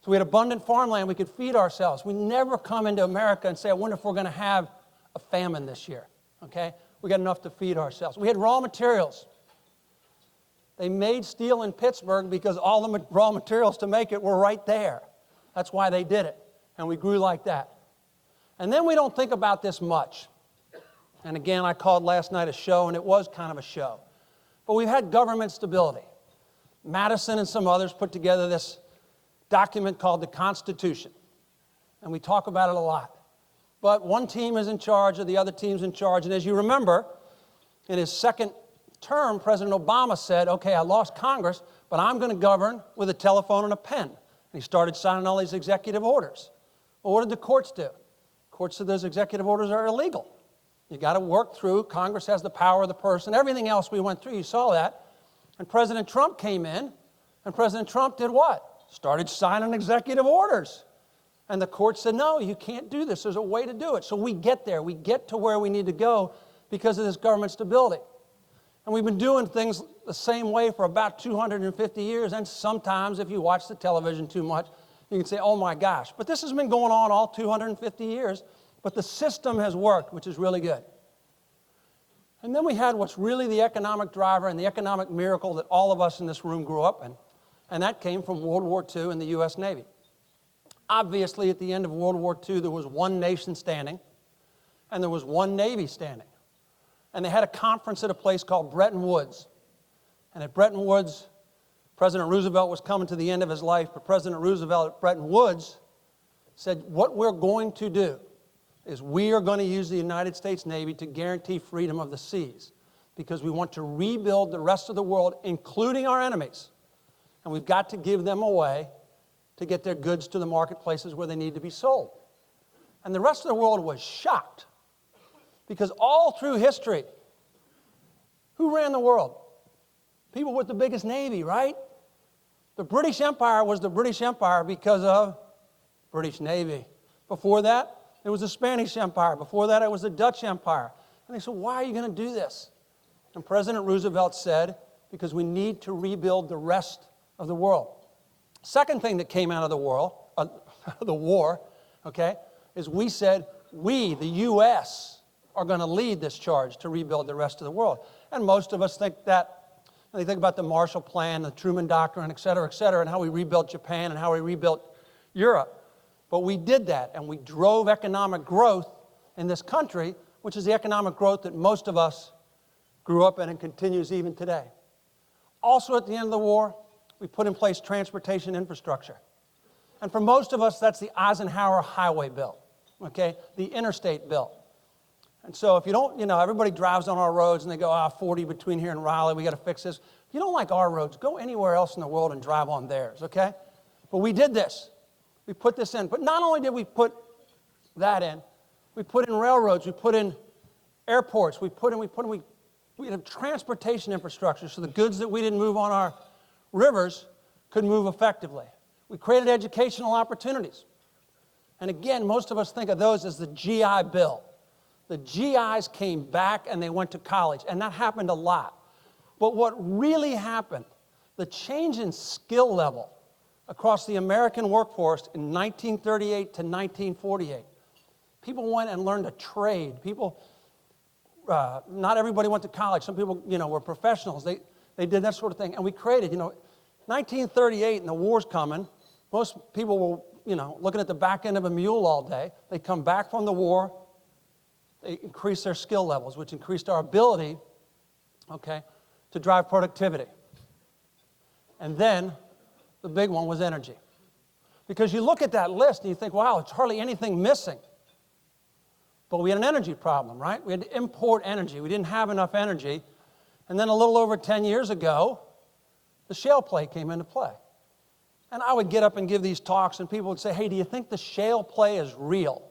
So we had abundant farmland, we could feed ourselves. We never come into America and say, I wonder if we're going to have a famine this year, okay? We got enough to feed ourselves. We had raw materials. They made steel in Pittsburgh because all the raw materials to make it were right there. That's why they did it, and we grew like that. And then we don't think about this much. And again, I called last night a show, and it was kind of a show. But we've had government stability. Madison and some others put together this document called the Constitution, and we talk about it a lot. But one team is in charge, or the other team's in charge, and as you remember, in his second term, President Obama said, okay, I lost Congress, but I'm going to govern with a telephone and a pen. And he started signing all these executive orders. Well, what did the courts do? The courts said those executive orders are illegal. You got to work through, Congress has the power of the purse, and everything else we went through, you saw that. And President Trump came in, and President Trump did what? Started signing executive orders. And the court said, no, you can't do this. There's a way to do it. So we get there. We get to where we need to go because of this government stability. And we've been doing things the same way for about 250 years. And sometimes, if you watch the television too much, you can say, oh my gosh. But this has been going on all 250 years. But the system has worked, which is really good. And then we had what's really the economic driver and the economic miracle that all of us in this room grew up in. And that came from World War II and the U.S. Navy. Obviously, at the end of World War II, there was one nation standing, and there was one Navy standing. And they had a conference at a place called Bretton Woods. And at Bretton Woods, President Roosevelt was coming to the end of his life, but President Roosevelt at Bretton Woods said, what we're going to do is we are going to use the United States Navy to guarantee freedom of the seas because we want to rebuild the rest of the world, including our enemies. And we've got to give them a way to get their goods to the marketplaces where they need to be sold. And the rest of the world was shocked because all through history, who ran the world? People with the biggest navy, right? The British Empire was the British Empire because of British Navy. Before that, it was the Spanish Empire. Before that, it was the Dutch Empire. And they said, why are you going to do this? And President Roosevelt said, because we need to rebuild the rest of the world. Second thing that came out of the war, okay, is we said, we, the U.S., are going to lead this charge to rebuild the rest of the world. And most of us think that, they think about the Marshall Plan, the Truman Doctrine, et cetera, and how we rebuilt Japan and how we rebuilt Europe. But we did that, and we drove economic growth in this country, which is the economic growth that most of us grew up in and continues even today. Also, at the end of the war, we put in place transportation infrastructure. And for most of us, that's the Eisenhower Highway Bill, okay, the interstate bill. And so if you don't, everybody drives on our roads and they go, 40 between here and Raleigh, we got to fix this. If you don't like our roads, go anywhere else in the world and drive on theirs, okay? But we did this. We put this in. But not only did we put that in, we put in railroads, we put in airports, we had transportation infrastructure so the goods that we didn't move on our rivers could move effectively. We created educational opportunities. And again, most of us think of those as the GI Bill. The GIs came back and they went to college, and that happened a lot. But what really happened, the change in skill level across the American workforce in 1938 to 1948, people went and learned a trade. People, not everybody went to college. Some people, were professionals. They did that sort of thing. And we created, 1938 and the war's coming. Most people were, looking at the back end of a mule all day. They come back from the war. They increased their skill levels, which increased our ability, okay, to drive productivity. And then the big one was energy. Because you look at that list and you think, wow, it's hardly anything missing. But we had an energy problem, right? We had to import energy. We didn't have enough energy. And then a little over 10 years ago, the shale play came into play. And I would get up and give these talks, and people would say, hey, do you think the shale play is real?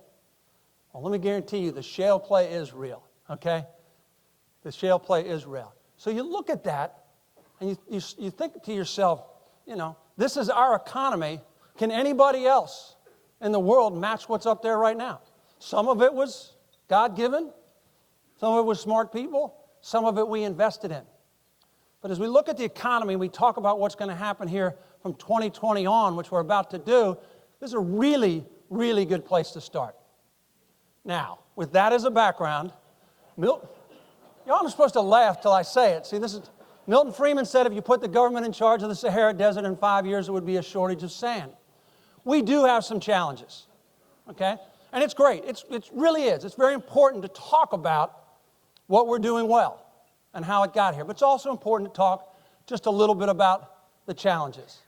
Well, let me guarantee you the shale play is real, okay? The shale play is real. So you look at that, and you think to yourself, this is our economy. Can anybody else in the world match what's up there right now? Some of it was God-given. Some of it was smart people. Some of it we invested in. But as we look at the economy, we talk about what's going to happen here from 2020 on, which we're about to do, this is a really, really good place to start. Now, with that as a background, y'all are supposed to laugh till I say it. See, Milton Friedman said if you put the government in charge of the Sahara Desert in 5 years, there would be a shortage of sand. We do have some challenges, okay? And it's great. It really is. It's very important to talk about what we're doing well and how it got here. But it's also important to talk just a little bit about the challenges.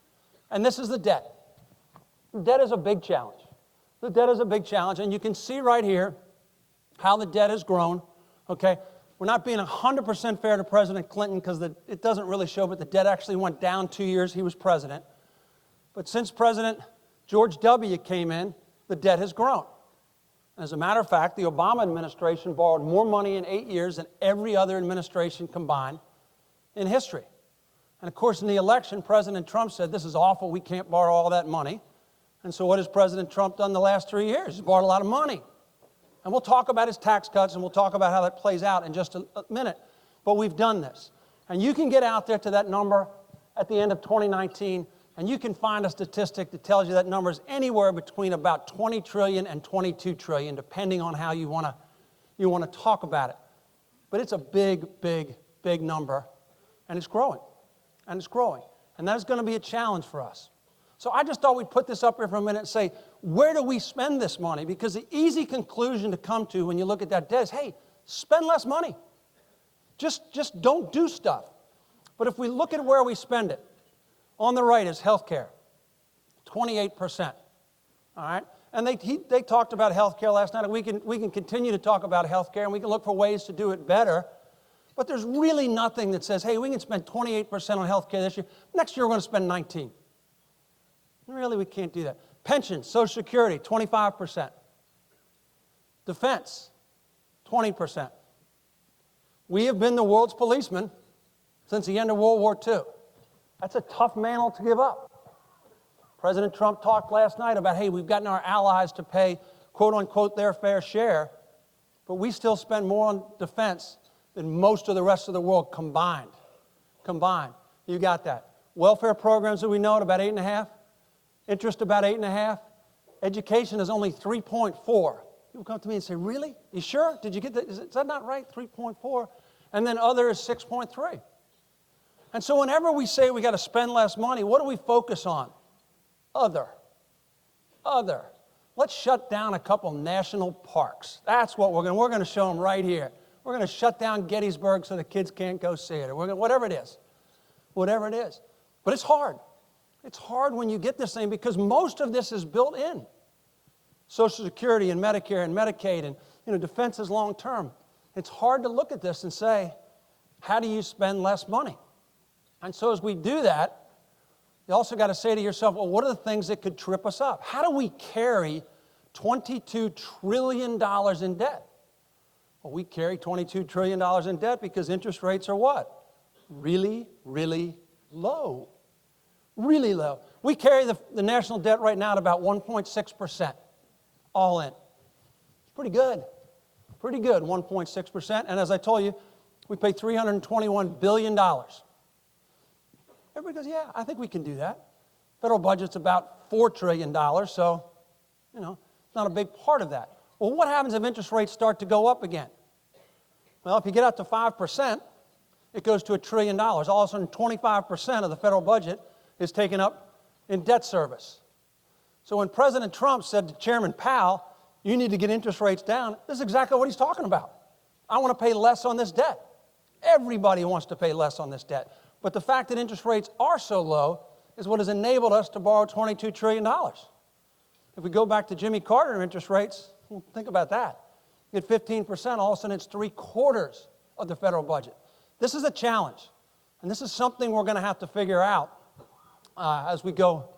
And this is the debt. Debt is a big challenge. The debt is a big challenge, and you can see right here how the debt has grown, okay? We're not being 100% fair to President Clinton because it doesn't really show, but the debt actually went down 2 years he was president. But since President George W. came in, the debt has grown. As a matter of fact, the Obama administration borrowed more money in 8 years than every other administration combined in history. And of course, in the election, President Trump said, this is awful, we can't borrow all that money. And so what has President Trump done the last 3 years? He's borrowed a lot of money. And we'll talk about his tax cuts, and we'll talk about how that plays out in just a minute. But we've done this. And you can get out there to that number at the end of 2019, and you can find a statistic that tells you that number is anywhere between about 20 trillion and 22 trillion, depending on how you want to talk about it. But it's a big, big, big number, and it's growing, and it's growing. And that is going to be a challenge for us. So I just thought we'd put this up here for a minute and say, where do we spend this money? Because the easy conclusion to come to when you look at that debt is, hey, spend less money. Just don't do stuff. But if we look at where we spend it, on the right is healthcare, 28%. All right? And they talked about healthcare last night, and we can continue to talk about healthcare, and we can look for ways to do it better. But there's really nothing that says, hey, we can spend 28% on healthcare this year. Next year, we're going to spend 19%. Really, we can't do that. Pensions, Social Security, 25%. Defense, 20%. We have been the world's policeman since the end of World War II. That's a tough mantle to give up. President Trump talked last night about, hey, we've gotten our allies to pay, quote unquote, their fair share, but we still spend more on defense than most of the rest of the world combined. Combined. You got that. Welfare programs that we know at about 8.5%. Interest about 8.5%. Education is only 3.4%. People come to me and say, really? You sure? Did you get that? Is that not right? 3.4%. And then other is 6.3%. And so whenever we say we got to spend less money, what do we focus on? Other. Other. Let's shut down a couple national parks. That's what we're going to show them right here. We're going to shut down Gettysburg so the kids can't go see it, or whatever it is. Whatever it is. But it's hard. It's hard when you get this thing because most of this is built in. Social Security and Medicare and Medicaid and defense is long term. It's hard to look at this and say, how do you spend less money? And so as we do that, you also got to say to yourself, well, what are the things that could trip us up? How do we carry $22 trillion in debt? Well, we carry $22 trillion in debt because interest rates are what? Really, really low. Really low. We carry the national debt right now at about 1.6%, all in. It's pretty good. Pretty good, 1.6%. And as I told you, we pay $321 billion. Everybody goes, yeah, I think we can do that. Federal budget's about $4 trillion, so, it's not a big part of that. Well, what happens if interest rates start to go up again? Well, if you get up to 5%, it goes to $1 trillion. All of a sudden, 25% of the federal budget is taken up in debt service. So when President Trump said to Chairman Powell, you need to get interest rates down, this is exactly what he's talking about. I want to pay less on this debt. Everybody wants to pay less on this debt. But the fact that interest rates are so low is what has enabled us to borrow $22 trillion. If we go back to Jimmy Carter interest rates, well, think about that. You get 15%, all of a sudden it's 3/4 of the federal budget. This is a challenge, and this is something we're going to have to figure out as we go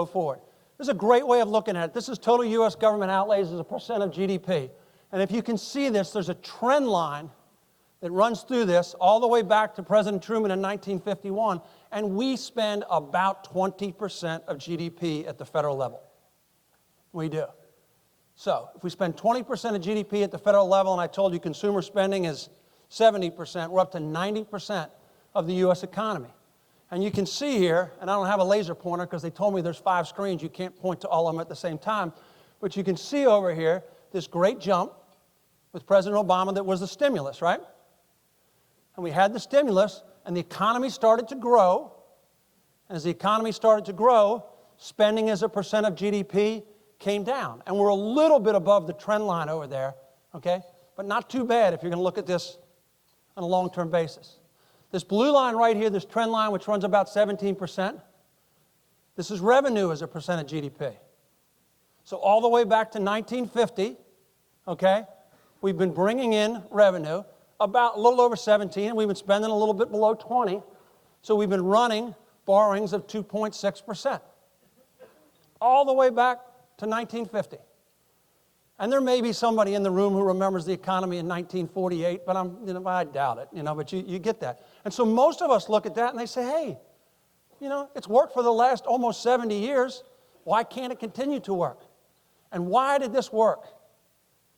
forward. This is a great way of looking at it. This is total U.S. government outlays as a percent of GDP. And if you can see this, there's a trend line that runs through this all the way back to President Truman in 1951, and we spend about 20% of GDP at the federal level. We do. So if we spend 20% of GDP at the federal level, and I told you consumer spending is 70%, we're up to 90% of the U.S. economy. And you can see here, and I don't have a laser pointer because they told me there's 5 screens. You can't point to all of them at the same time. But you can see over here this great jump with President Obama that was the stimulus, right? And we had the stimulus, and the economy started to grow. And as the economy started to grow, spending as a percent of GDP came down. And we're a little bit above the trend line over there, okay? But not too bad if you're going to look at this on a long-term basis. This blue line right here, this trend line, which runs about 17%, this is revenue as a percent of GDP. So all the way back to 1950, okay, we've been bringing in revenue about a little over 17, and we've been spending a little bit below 20. So we've been running borrowings of 2.6%. All the way back to 1950. And there may be somebody in the room who remembers the economy in 1948, but I doubt it, but you get that. And so most of us look at that and they say, hey, it's worked for the last almost 70 years. Why can't it continue to work? And why did this work?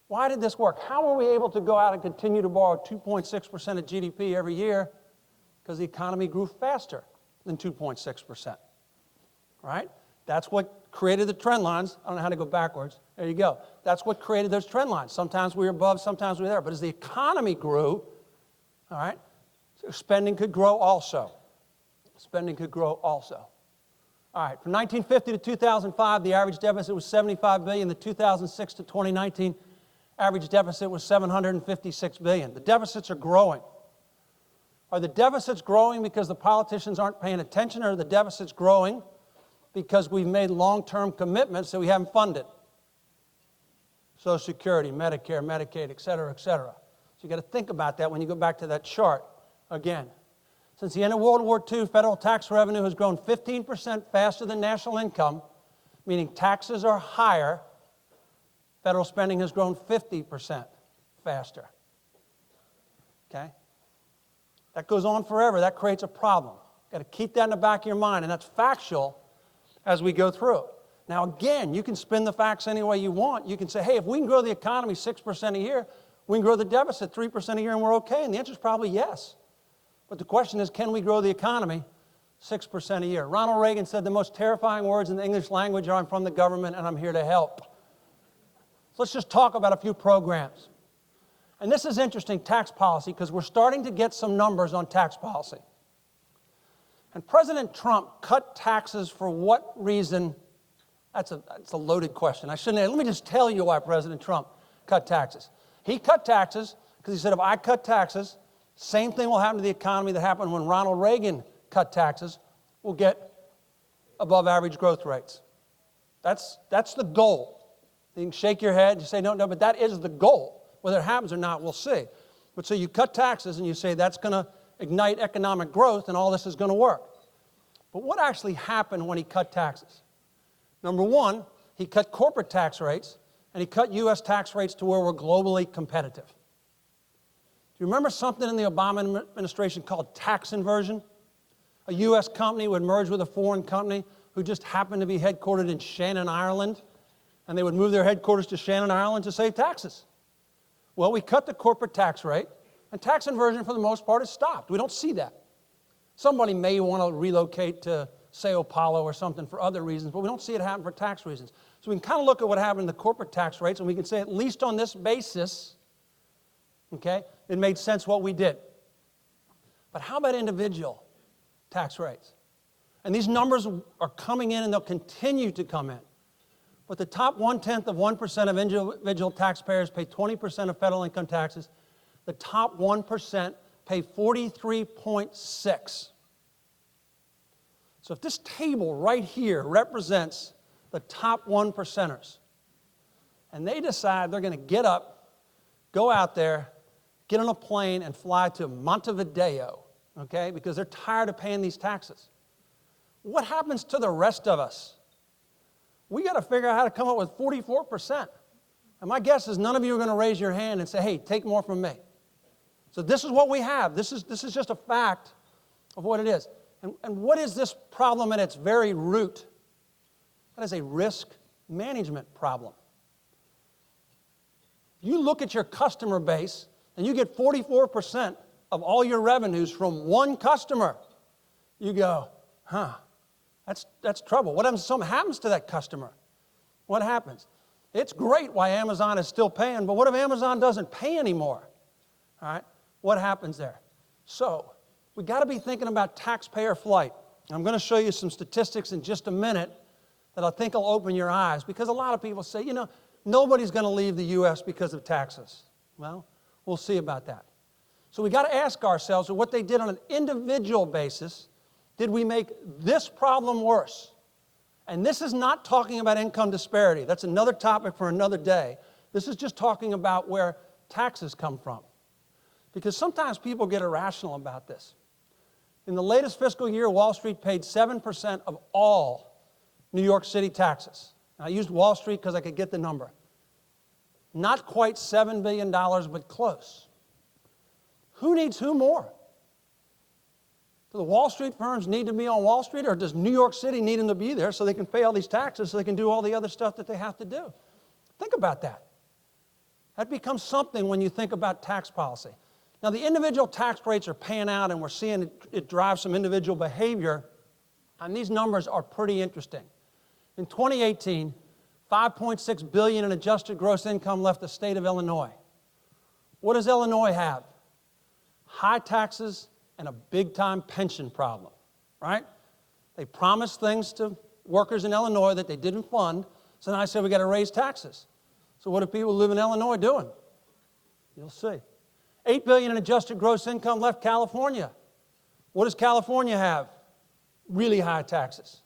Why did this work? How were we able to go out and continue to borrow 2.6% of GDP every year? Because the economy grew faster than 2.6%, right? That's what created the trend lines. I don't know how to go backwards. There you go. That's what created those trend lines. Sometimes we were above, sometimes we were there. But as the economy grew, all right, so spending could grow also. Spending could grow also. All right, from 1950 to 2005, the average deficit was $75 billion. The 2006 to 2019 average deficit was $756 billion. The deficits are growing. Are the deficits growing because the politicians aren't paying attention, or are the deficits growing because we've made long-term commitments that we haven't funded? Social Security, Medicare, Medicaid, et cetera, et cetera. So you've got to think about that when you go back to that chart again. Since the end of World War II, federal tax revenue has grown 15% faster than national income, meaning taxes are higher. Federal spending has grown 50% faster. Okay? That goes on forever. That creates a problem. You've got to keep that in the back of your mind, and that's factual as we go through. Now, again, you can spin the facts any way you want. You can say, hey, if we can grow the economy 6% a year, we can grow the deficit 3% a year and we're okay. And the answer is probably yes. But the question is, can we grow the economy 6% a year? Ronald Reagan said the most terrifying words in the English language are, I'm from the government and I'm here to help. So let's just talk about a few programs. And this is interesting, tax policy, because we're starting to get some numbers on tax policy. And President Trump cut taxes for what reason? That's a loaded question. I shouldn't. Let me just tell you why President Trump cut taxes. He cut taxes because he said, if I cut taxes, same thing will happen to the economy that happened when Ronald Reagan cut taxes. We'll get above average growth rates. That's the goal. You can shake your head and say, no, but that is the goal. Whether it happens or not, we'll see. But so you cut taxes and you say that's going to ignite economic growth and all this is going to work. But what actually happened when he cut taxes? Number one, he cut corporate tax rates, and he cut U.S. tax rates to where we're globally competitive. Do you remember something in the Obama administration called tax inversion? A U.S. company would merge with a foreign company who just happened to be headquartered in Shannon, Ireland, and they would move their headquarters to Shannon, Ireland to save taxes. Well, we cut the corporate tax rate, and tax inversion for the most part has stopped. We don't see that. Somebody may want to relocate to Sao Paulo or something for other reasons, but we don't see it happen for tax reasons. So we can kind of look at what happened in the corporate tax rates, and we can say, at least on this basis, okay, it made sense what we did. But how about individual tax rates? And these numbers are coming in, and they'll continue to come in. But the top 0.1% of individual taxpayers pay 20% of federal income taxes. The top 1% pay 43.6%. So if this table right here represents the top 1%ers, and they decide they're going to get up, go out there, get on a plane, and fly to Montevideo, okay, because they're tired of paying these taxes, what happens to the rest of us? We got to figure out how to come up with 44%. And my guess is none of you are going to raise your hand and say, hey, take more from me. So this is what we have. This is just a fact of what it is. And what is this problem at its very root? That is a risk management problem. You look at your customer base, and you get 44% of all your revenues from one customer. You go, that's trouble. What happens if something happens to that customer? What happens? It's great why Amazon is still paying, but what if Amazon doesn't pay anymore? All right, what happens there? So we got to be thinking about taxpayer flight. I'm going to show you some statistics in just a minute that I think will open your eyes, because a lot of people say, nobody's going to leave the U.S. because of taxes. Well, we'll see about that. So we got to ask ourselves, what they did on an individual basis, did we make this problem worse? And this is not talking about income disparity. That's another topic for another day. This is just talking about where taxes come from. Because sometimes people get irrational about this. In the latest fiscal year, Wall Street paid 7% of all New York City taxes. And I used Wall Street because I could get the number. Not quite $7 billion, but close. Who needs who more? Do the Wall Street firms need to be on Wall Street, or does New York City need them to be there so they can pay all these taxes so they can do all the other stuff that they have to do? Think about that. That becomes something when you think about tax policy. Now, the individual tax rates are paying out, and we're seeing it drive some individual behavior, and these numbers are pretty interesting. In 2018, $5.6 billion in adjusted gross income left the state of Illinois. What does Illinois have? High taxes and a big-time pension problem, right? They promised things to workers in Illinois that they didn't fund, so now I said we got to raise taxes. So what are people who live in Illinois doing? You'll see. $8 billion in adjusted gross income left California. What does California have? Really high taxes.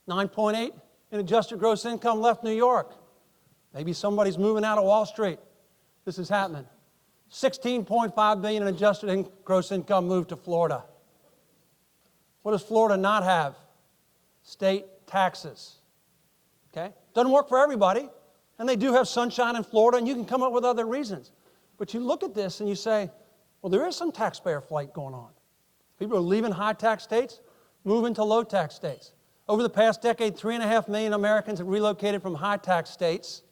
9.8 in adjusted gross income left New York. Maybe somebody's moving out of Wall Street. This is happening. $16.5 billion in adjusted gross income moved to Florida. What does Florida not have? State taxes. Okay? Doesn't work for everybody. And they do have sunshine in Florida, and you can come up with other reasons. But you look at this and you say, well, there is some taxpayer flight going on. People are leaving high tax states, moving to low tax states. Over the past decade, 3.5 million Americans have relocated from high tax states.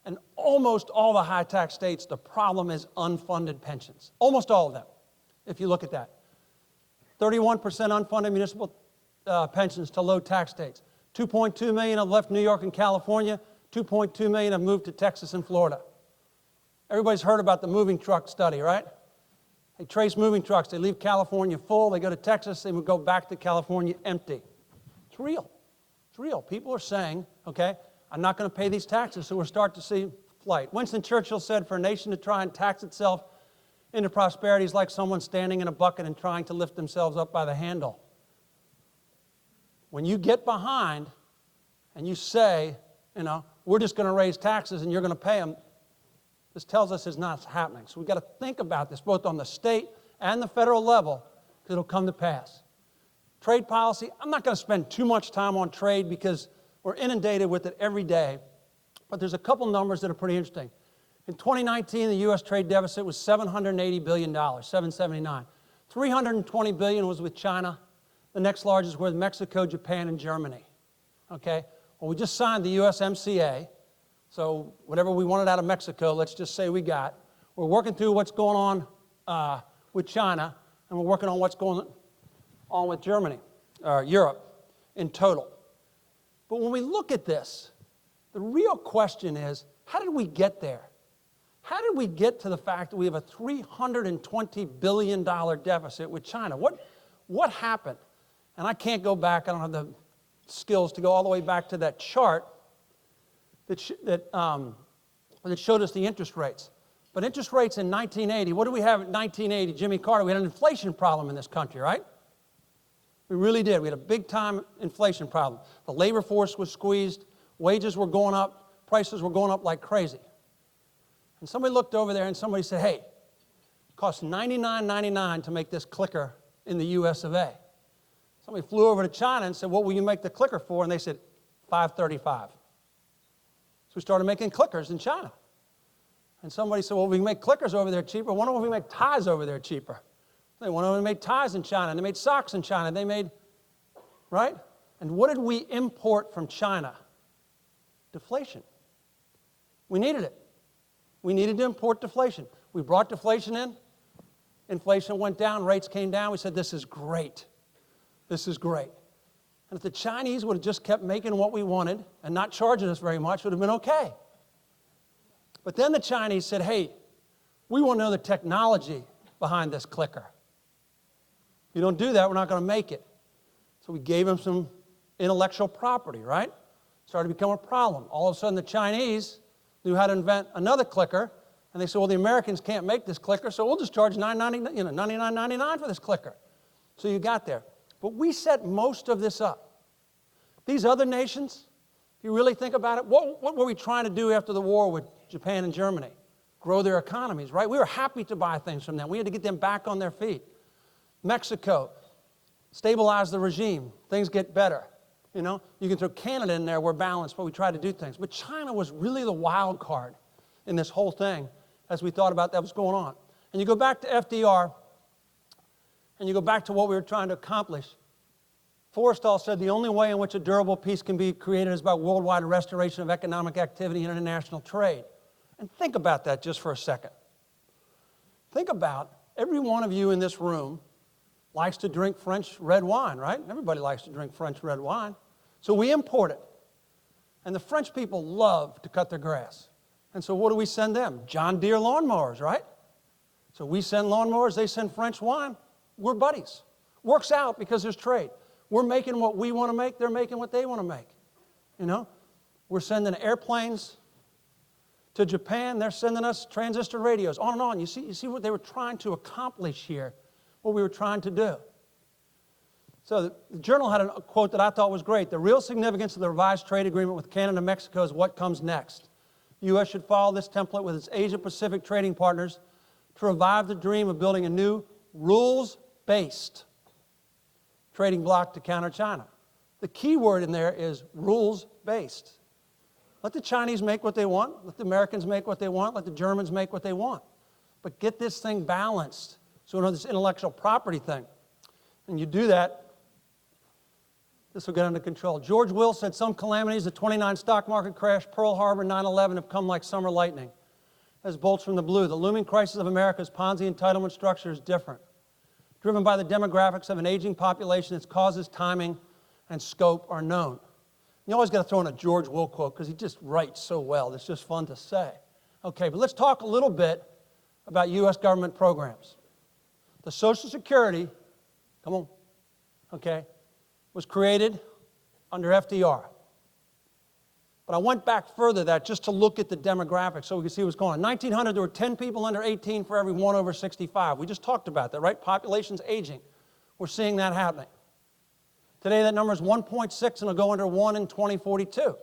And almost all the high tax states, the problem is unfunded pensions. Almost all of them, if you look at that. 31% unfunded municipal pensions to low tax states. 2.2 million have left New York and California. 2.2 million have moved to Texas and Florida. Everybody's heard about the moving truck study, right? They trace moving trucks. They leave California full. They go to Texas. They would go back to California empty. It's real. It's real. People are saying, okay, I'm not going to pay these taxes, so we'll start to see flight. Winston Churchill said, for a nation to try and tax itself into prosperity is like someone standing in a bucket and trying to lift themselves up by the handle. When you get behind and you say, we're just going to raise taxes and you're going to pay them, this tells us it's not happening. So we've got to think about this both on the state and the federal level, because it'll come to pass. Trade policy, I'm not going to spend too much time on trade because we're inundated with it every day. But there's a couple numbers that are pretty interesting. In 2019, the U.S. trade deficit was $780 billion, $779. $320 billion was with China. The next largest were with Mexico, Japan, and Germany. Okay? Well, we just signed the USMCA. So whatever we wanted out of Mexico, let's just say we got. We're working through what's going on with China, and we're working on what's going on with Germany, or Europe in total. But when we look at this, the real question is, how did we get there? How did we get to the fact that we have a $320 billion deficit with China? What happened? And I can't go back, I don't have the skills to go all the way back to that chart that showed us the interest rates. But interest rates in 1980, what did we have in 1980? Jimmy Carter, we had an inflation problem in this country, right? We really did. We had a big-time inflation problem. The labor force was squeezed, wages were going up, prices were going up like crazy. And somebody looked over there and somebody said, hey, it costs $99.99 to make this clicker in the US of A. Somebody flew over to China and said, what will you make the clicker for? And they said, $535. So we started making clickers in China. And somebody said, well, we can make clickers over there cheaper. Why don't we make ties over there cheaper? They went over and made ties in China, and they made socks in China. They made, right? And what did we import from China? Deflation. We needed it. We needed to import deflation. We brought deflation in Inflation went down, rates came down. We said, this is great. This is great. And if the Chinese would have just kept making what we wanted and not charging us very much, it would have been okay. But then the Chinese said, hey, we want to know the technology behind this clicker. If you don't do that, we're not going to make it. So we gave them some intellectual property, right? Started to become a problem. All of a sudden, the Chinese knew how to invent another clicker, and they said, well, the Americans can't make this clicker, so we'll just charge $99.99 for this clicker. So you got there. But we set most of this up. These other nations, if you really think about it, what were we trying to do after the war with Japan and Germany? Grow their economies, right? We were happy to buy things from them. We had to get them back on their feet. Mexico, stabilize the regime. Things get better. You know, you can throw Canada in there, we're balanced, but we try to do things. But China was really the wild card in this whole thing as we thought about that was going on. And you go back to FDR, and you go back to what we were trying to accomplish. Forrestal said the only way in which a durable peace can be created is by worldwide restoration of economic activity and international trade. And think about that just for a second. Think about every one of you in this room likes to drink French red wine, right? Everybody likes to drink French red wine. So we import it. And the French people love to cut their grass. And so what do we send them? John Deere lawnmowers, right? So we send lawnmowers, they send French wine. We're buddies. Works out because there's trade. We're making what we want to make, they're making what they want to make. You know? We're sending airplanes to Japan, they're sending us transistor radios, on and on. You see what they were trying to accomplish here, what we were trying to do. So the Journal had a quote that I thought was great. The real significance of the revised trade agreement with Canada and Mexico is what comes next. The U.S. should follow this template with its Asia-Pacific trading partners to revive the dream of building a new rules-based trading bloc to counter China. The key word in there is rules-based. Let the Chinese make what they want. Let the Americans make what they want. Let the Germans make what they want. But get this thing balanced. So we know this intellectual property thing. And you do that, this will get under control. George Will said some calamities, the 29 stock market crash, Pearl Harbor, 9/11 have come like summer lightning. As bolts from the blue. The looming crisis of America's Ponzi entitlement structure is different. Driven by the demographics of an aging population, its causes, timing, and scope are known. You always got to throw in a George Will quote because he just writes so well. It's just fun to say. Okay, but let's talk a little bit about U.S. government programs. The Social Security, come on, okay, was created under FDR. But I went back further that just to look at the demographics so we can see what's going on. In 1900, there were 10 people under 18 for every one over 65. We just talked about that, right? Population's aging. We're seeing that happening. Today, that number is 1.6, and it'll go under 1 in 2042.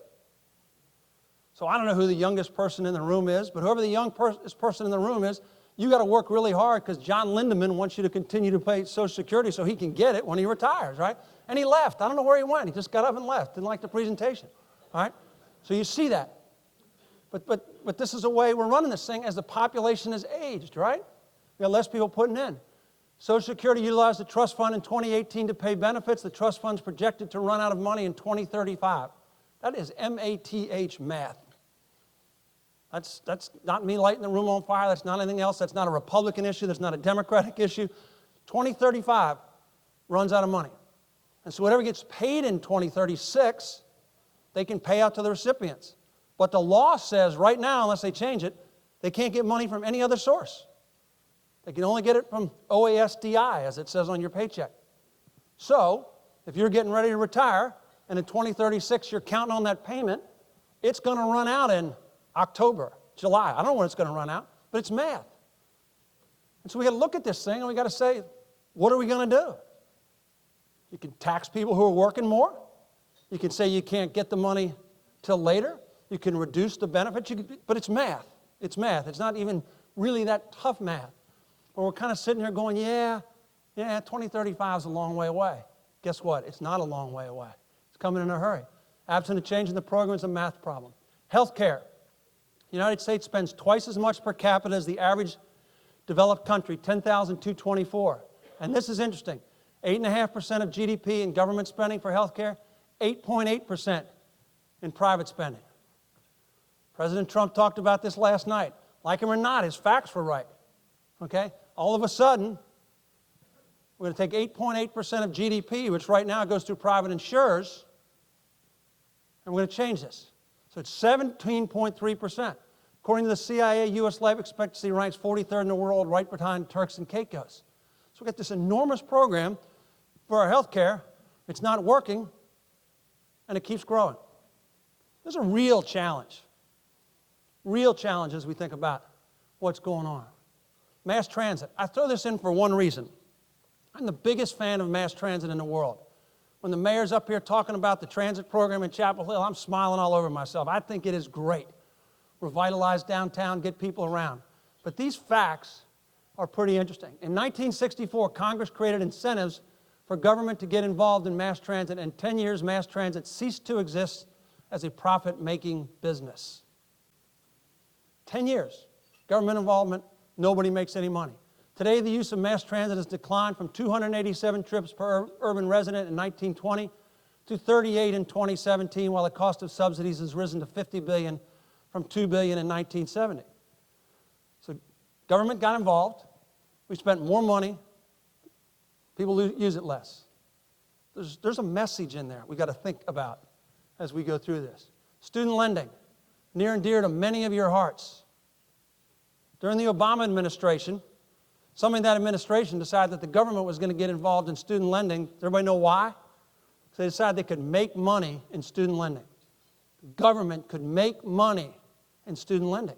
So I don't know who the youngest person in the room is, but whoever the youngest person in the room is, you got to work really hard because John Linderman wants you to continue to pay Social Security so he can get it when he retires, right? And he left. I don't know where he went. He just got up and left. Didn't like the presentation, all right? So you see that. But this is a way we're running this thing as the population has aged, right? We got less people putting in. Social Security utilized the trust fund in 2018 to pay benefits. The trust fund's projected to run out of money in 2035. That is M-A-T-H math. That's not me lighting the room on fire. That's not anything else. That's not a Republican issue. That's not a Democratic issue. 2035 runs out of money. And so whatever gets paid in 2036, they can pay out to the recipients. But the law says right now, unless they change it, they can't get money from any other source. They can only get it from OASDI, as it says on your paycheck. So, if you're getting ready to retire, and in 2036 you're counting on that payment, it's going to run out in October, July. I don't know when it's going to run out, but it's math. And so we got to look at this thing, and we got to say, what are we going to do? You can tax people who are working more. You can say you can't get the money till later. You can reduce the benefits, but it's math. It's math. It's not even really that tough math. But we're kind of sitting here going, yeah, 2035 is a long way away. Guess what? It's not a long way away. It's coming in a hurry. Absent a change in the program, it's a math problem. Healthcare. The United States spends twice as much per capita as the average developed country, $10,224. And this is interesting. 8.5% of GDP in government spending for healthcare, 8.8% in private spending. President Trump talked about this last night. Like him or not, his facts were right. Okay? all of a sudden, we're going to take 8.8% of GDP, which right now goes through private insurers, and we're going to change this. So it's 17.3%. According to the CIA, U.S. life expectancy ranks 43rd in the world, right behind Turks and Caicos. So we've got this enormous program for our health care. It's not working, and it keeps growing. There's a real challenge as we think about what's going on. Mass transit. I throw this in for one reason. I'm the biggest fan of mass transit in the world. When the mayor's up here talking about the transit program in Chapel Hill, I'm smiling all over myself. I think it is great. Revitalize downtown, get people around. But these facts are pretty interesting. In 1964, Congress created incentives for government to get involved in mass transit, and 10 years mass transit ceased to exist as a profit-making business. 10 years, government involvement, nobody makes any money. Today, the use of mass transit has declined from 287 trips per urban resident in 1920 to 38 in 2017, while the cost of subsidies has risen to $50 billion from $2 billion in 1970. So government got involved. We spent more money. People use it less. There's a message in there we got to think about as we go through this. Student lending, near and dear to many of your hearts. During the Obama administration, somebody in that administration decided that the government was going to get involved in student lending. Does everybody know why? Because they decided they could make money in student lending. The government could make money in student lending.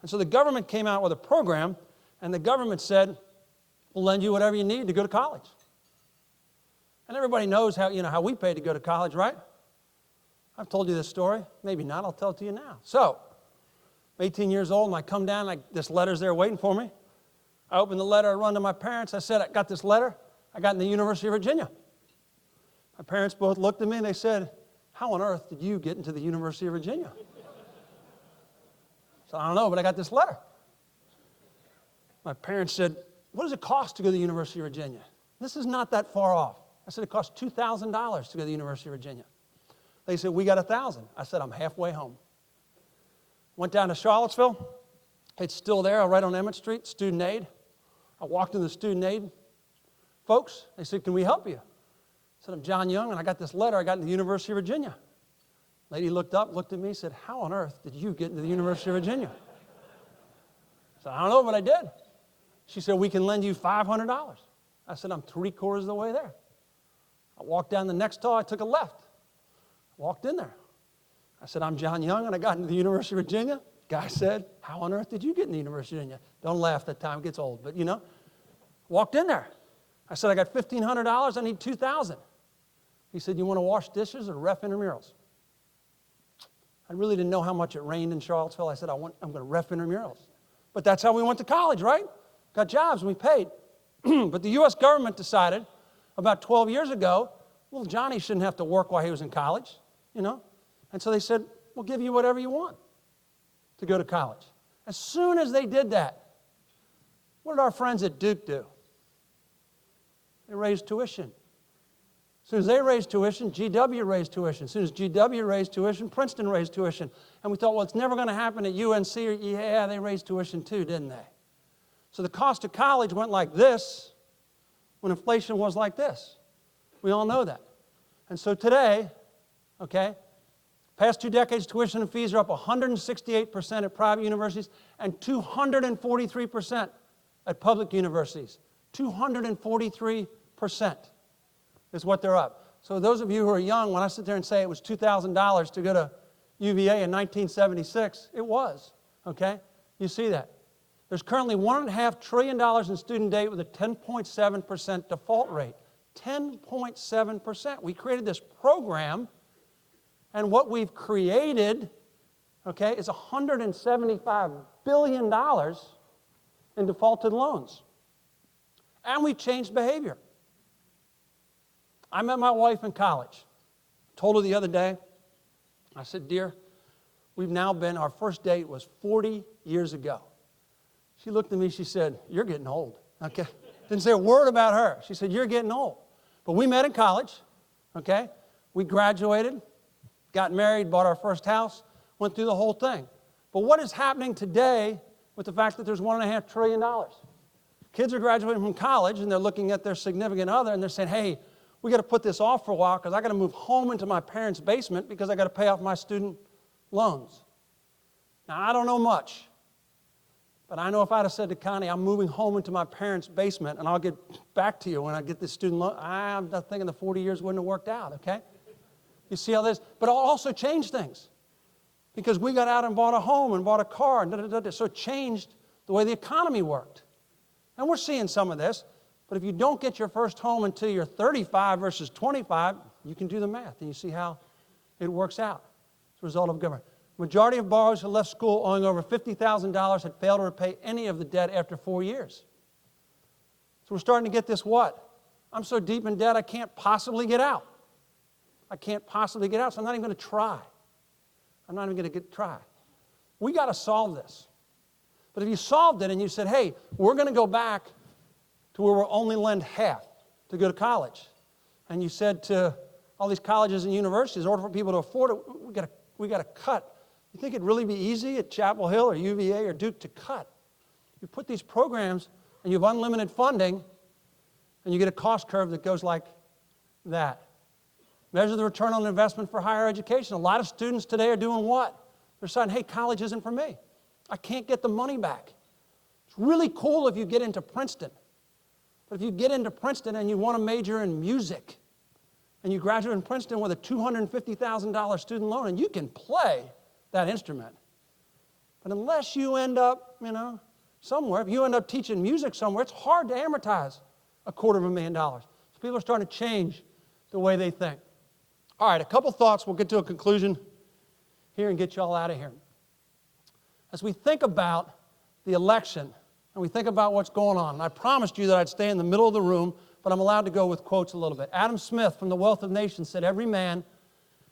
And so the government came out with a program, and the government said, we'll lend you whatever you need to go to college. And everybody knows how we pay to go to college, right? I've told you this story. Maybe not. I'll tell it to you now. So, I'm 18 years old, and I come down, this letter's there waiting for me. I open the letter, I run to my parents. I said, I got this letter. I got in the University of Virginia. My parents both looked at me, and they said, how on earth did you get into the University of Virginia? So I don't know, but I got this letter. My parents said, what does it cost to go to the University of Virginia? This is not that far off. I said, it costs $2,000 to go to the University of Virginia. They said, we got $1,000. I said, I'm halfway home. Went down to Charlottesville. It's still there, right on Emmett Street, student aid. I walked in the student aid folks. They said, can we help you? I said, I'm John Jung, and I got this letter I got in the University of Virginia. Lady looked up, looked at me, said, how on earth did you get into the University of Virginia? I said, I don't know, but I did. She said, we can lend you $500. I said, I'm 3/4 of the way there. I walked down the next hall, I took a left. Walked in there. I said, I'm John Jung, and I got into the University of Virginia. Guy said, how on earth did you get in the University of Virginia? Don't laugh, that time gets old, but walked in there. I said, I got $1,500, I need $2,000. He said, you want to wash dishes or ref intramurals? I really didn't know how much it rained in Charlottesville. I said, I'm going to ref intramurals. But that's how we went to college, right? Got jobs and we paid. But the U.S. government decided about 12 years ago, well, Johnny shouldn't have to work while he was in college, And so they said, we'll give you whatever you want to go to college. As soon as they did that, what did our friends at Duke do? They raised tuition. As soon as they raised tuition, GW raised tuition. As soon as GW raised tuition, Princeton raised tuition. And we thought, well, it's never going to happen at UNC. Yeah, they raised tuition too, didn't they? So the cost of college went like this when inflation was like this. We all know that. And so today, past 2 decades, tuition and fees are up 168% at private universities and 243% at public universities. 243% is what they're up. So those of you who are young, when I sit there and say it was $2,000 to go to UVA in 1976, it was, You see that. There's currently $1.5 trillion in student debt with a 10.7% default rate. 10.7%. We created this program, and what we've created, is $175 billion in defaulted loans. And we've changed behavior. I met my wife in college. Told her the other day, I said, dear, our first date was 40 years ago. She looked at me, she said, you're getting old. Didn't say a word about her. She said, you're getting old. But we met in college, We graduated, got married, bought our first house, went through the whole thing. But what is happening today with the fact that there's $1.5 trillion? Kids are graduating from college and they're looking at their significant other and they're saying, hey, we got to put this off for a while because I got to move home into my parents' basement because I got to pay off my student loans. Now, I don't know much, but I know if I'd have said to Connie, I'm moving home into my parents' basement and I'll get back to you when I get this student loan, I'm not thinking the 40 years wouldn't have worked out, okay? You see how this, but it also changed things because we got out and bought a home and bought a car, and so it changed the way the economy worked. And we're seeing some of this, but if you don't get your first home until you're 35 versus 25, you can do the math and you see how it works out as a result of government. Majority of borrowers who left school owing over $50,000 had failed to repay any of the debt after 4 years. So we're starting to get this what? I'm so deep in debt I can't possibly get out. I can't possibly get out, so I'm not even going to try. I'm not even going to try. We got to solve this. But if you solved it and you said, hey, we're going to go back to where we'll only lend half to go to college, and you said to all these colleges and universities, in order for people to afford it, we got to cut. You think it'd really be easy at Chapel Hill or UVA or Duke to cut? You put these programs and you have unlimited funding and you get a cost curve that goes like that. Measure the return on investment for higher education. A lot of students today are doing what? They're saying, hey, college isn't for me. I can't get the money back. It's really cool if you get into Princeton. But if you get into Princeton and you want to major in music and you graduate in Princeton with a $250,000 student loan and you can play that instrument. But unless you end up, somewhere, if you end up teaching music somewhere, it's hard to amortize $250,000. So people are starting to change the way they think. All right, a couple thoughts. We'll get to a conclusion here and get you all out of here. As we think about the election and we think about what's going on, and I promised you that I'd stay in the middle of the room, but I'm allowed to go with quotes a little bit. Adam Smith from The Wealth of Nations said, every man,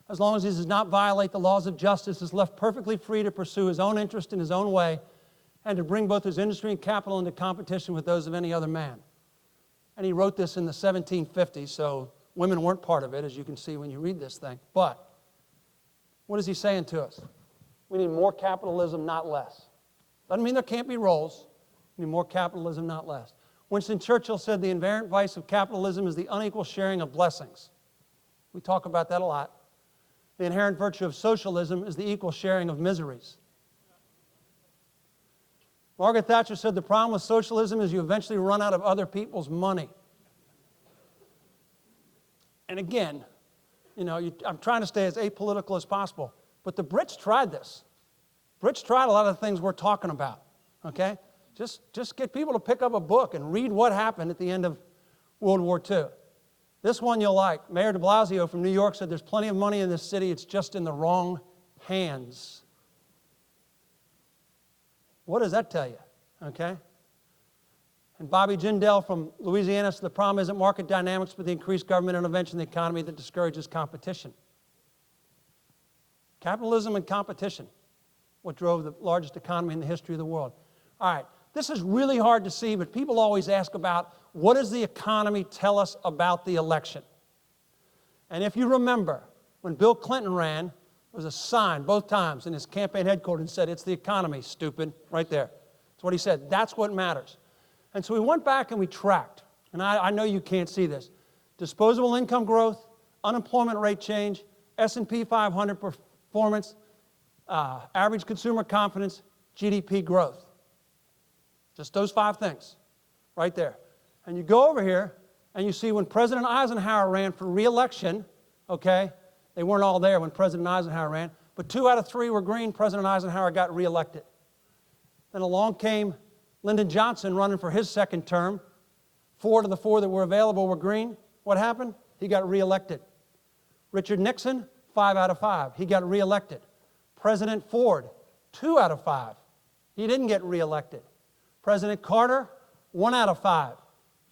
as long as he does not violate the laws of justice, is left perfectly free to pursue his own interest in his own way and to bring both his industry and capital into competition with those of any other man. And he wrote this in the 1750s, so women weren't part of it, as you can see when you read this thing. But what is he saying to us? We need more capitalism, not less. Doesn't mean there can't be roles. We need more capitalism, not less. Winston Churchill said the inherent vice of capitalism is the unequal sharing of blessings. We talk about that a lot. The inherent virtue of socialism is the equal sharing of miseries. Margaret Thatcher said the problem with socialism is you eventually run out of other people's money. And again, I'm trying to stay as apolitical as possible. But the Brits tried this. Brits tried a lot of the things we're talking about, okay? Just get people to pick up a book and read what happened at the end of World War II. This one you'll like. Mayor de Blasio from New York said there's plenty of money in this city, it's just in the wrong hands. What does that tell you, okay? And Bobby Jindal from Louisiana said the problem isn't market dynamics, but the increased government intervention in the economy that discourages competition. Capitalism and competition, what drove the largest economy in the history of the world. All right, this is really hard to see, but people always ask about what does the economy tell us about the election? And if you remember, when Bill Clinton ran, there was a sign both times in his campaign headquarters that said, it's the economy, stupid, right there. That's what he said. That's what matters. And so we went back and we tracked, and I know you can't see this, disposable income growth, unemployment rate change, S&P 500 performance, average consumer confidence, GDP growth. Just those 5 things right there. And you go over here and you see when President Eisenhower ran for re-election, okay, they weren't all there when President Eisenhower ran, but 2 out of 3 were green. President Eisenhower got re-elected. Then along came Lyndon Johnson running for his second term. 4 of the 4 that were available were green. What happened? He got re-elected. Richard Nixon, 5 out of 5. He got re-elected. President Ford, 2 out of 5. He didn't get re-elected. President Carter, 1 out of 5.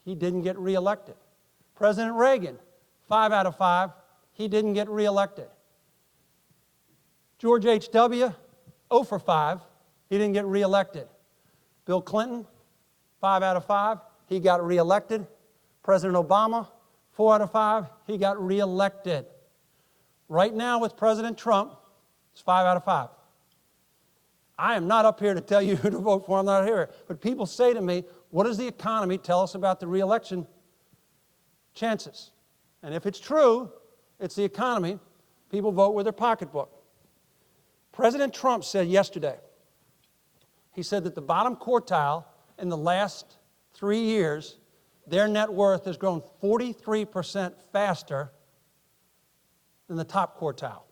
He didn't get re-elected. President Reagan, 5 out of 5. He didn't get re-elected. George H.W., 0 for 5. He didn't get re-elected. Bill Clinton, 5 out of 5. He got re-elected. President Obama, 4 out of 5. He got re-elected. Right now with President Trump, it's 5 out of 5. I am not up here to tell you who to vote for. I'm not here. But people say to me, what does the economy tell us about the re-election chances? And if it's true, it's the economy, people vote with their pocketbook. President Trump said yesterday, he said that the bottom quartile in the last 3 years, their net worth has grown 43% faster than the top quartile.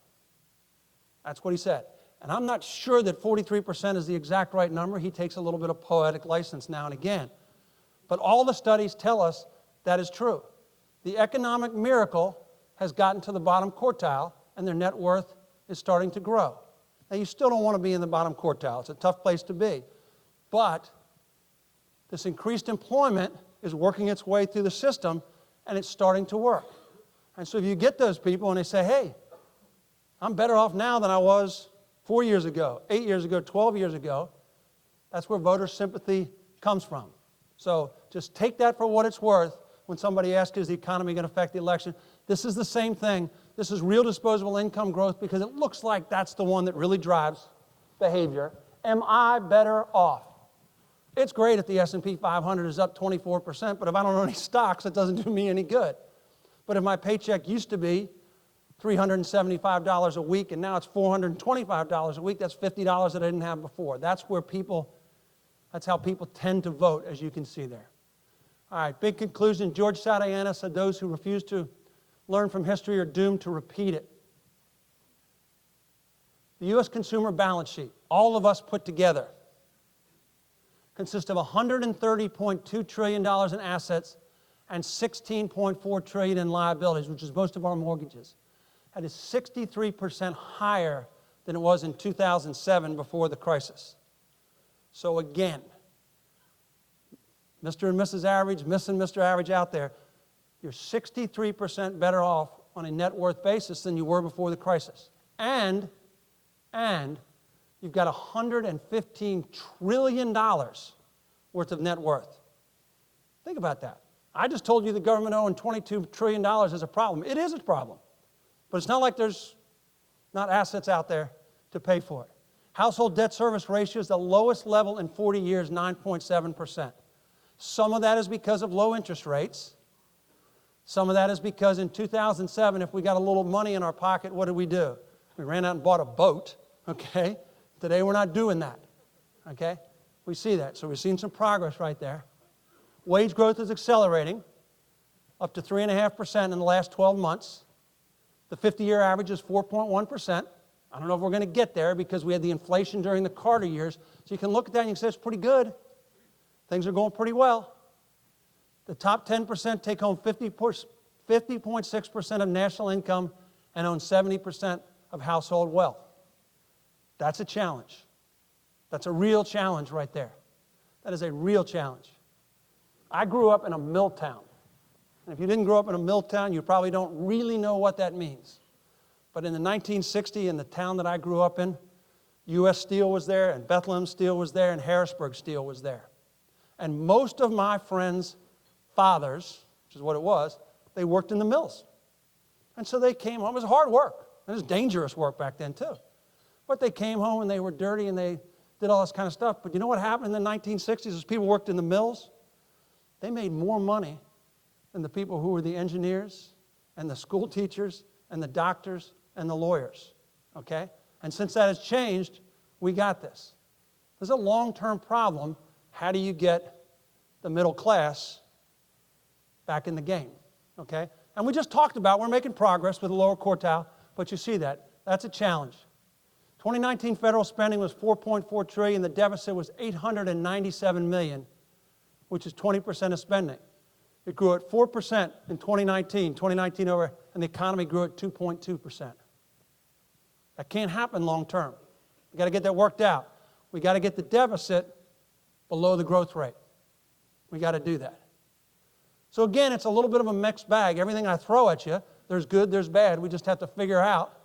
That's what he said. And I'm not sure that 43% is the exact right number. He takes a little bit of poetic license now and again. But all the studies tell us that is true. The economic miracle has gotten to the bottom quartile, and their net worth is starting to grow. Now, you still don't want to be in the bottom quartile. It's a tough place to be. But this increased employment is working its way through the system, and it's starting to work. And so if you get those people and they say, hey, I'm better off now than I was 4 years ago, 8 years ago, 12 years ago, that's where voter sympathy comes from. So just take that for what it's worth when somebody asks, is the economy going to affect the election? This is the same thing. This is real disposable income growth because it looks like that's the one that really drives behavior. Am I better off? It's great if the S&P 500 is up 24%, but if I don't own any stocks, it doesn't do me any good. But if my paycheck used to be $375 a week, and now it's $425 a week. That's $50 that I didn't have before. That's how people tend to vote, as you can see there. All right, big conclusion. George Santayana said those who refuse to learn from history are doomed to repeat it. The U.S. consumer balance sheet, all of us put together, consists of $130.2 trillion in assets and $16.4 trillion in liabilities, which is most of our mortgages. That is 63% higher than it was in 2007 before the crisis. So again, Mr. and Mrs. Average, Miss and Mr. Average out there, you're 63% better off on a net worth basis than you were before the crisis. And you've got $115 trillion worth of net worth. Think about that. I just told you the government owing $22 trillion is a problem. It is a problem. But it's not like there's not assets out there to pay for it. Household debt service ratio is the lowest level in 40 years, 9.7%. Some of that is because of low interest rates. Some of that is because in 2007, if we got a little money in our pocket, what did we do? We ran out and bought a boat, okay? Today we're not doing that, okay? We see that. So we've seen some progress right there. Wage growth is accelerating, up to 3.5% in the last 12 months. The 50-year average is 4.1%. I don't know if we're going to get there because we had the inflation during the Carter years. So you can look at that and you can say it's pretty good. Things are going pretty well. The top 10% take home 50.6% of national income and own 70% of household wealth. That's a challenge. That's a real challenge right there. That is a real challenge. I grew up in a mill town. And if you didn't grow up in a mill town, you probably don't really know what that means. But in the 1960s, in the town that I grew up in, U.S. Steel was there, and Bethlehem Steel was there, and Harrisburg Steel was there. And most of my friends' fathers, which is what it was, they worked in the mills. And so they came home. It was hard work. It was dangerous work back then, too. But they came home, and they were dirty, and they did all this kind of stuff. But you know what happened in the 1960s as people worked in the mills? They made more money than the people who were the engineers and the school teachers and the doctors and the lawyers, okay? And since that has changed, we got this. There's a long-term problem. How do you get the middle class back in the game, okay? And we just talked about we're making progress with the lower quartile, but you see that. That's a challenge. 2019 federal spending was $4.4 trillion. The deficit was $897 million, which is 20% of spending. It grew at 4% in 2019 over, and the economy grew at 2.2%. That can't happen long term. We've got to get that worked out. We've got to get the deficit below the growth rate. We've got to do that. So again, it's a little bit of a mixed bag. Everything I throw at you, there's good, there's bad. We just have to figure out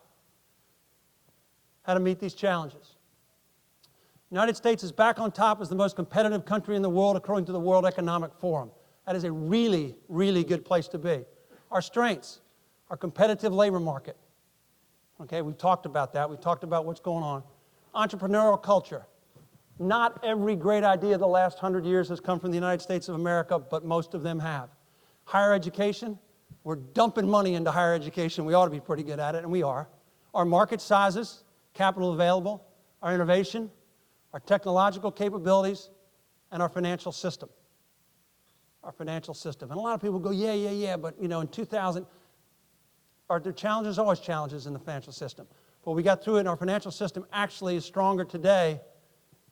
how to meet these challenges. The United States is back on top as the most competitive country in the world according to the World Economic Forum. That is a really, really good place to be. Our strengths, our competitive labor market. Okay, we've talked about that. We've talked about what's going on. Entrepreneurial culture. Not every great idea of the last 100 years has come from the United States of America, but most of them have. Higher education, we're dumping money into higher education. We ought to be pretty good at it, and we are. Our market sizes, capital available, our innovation, our technological capabilities, and our financial system. Our financial system. And a lot of people go, yeah, but in 2000, are there challenges? Always challenges in the financial system. But we got through it, and our financial system actually is stronger today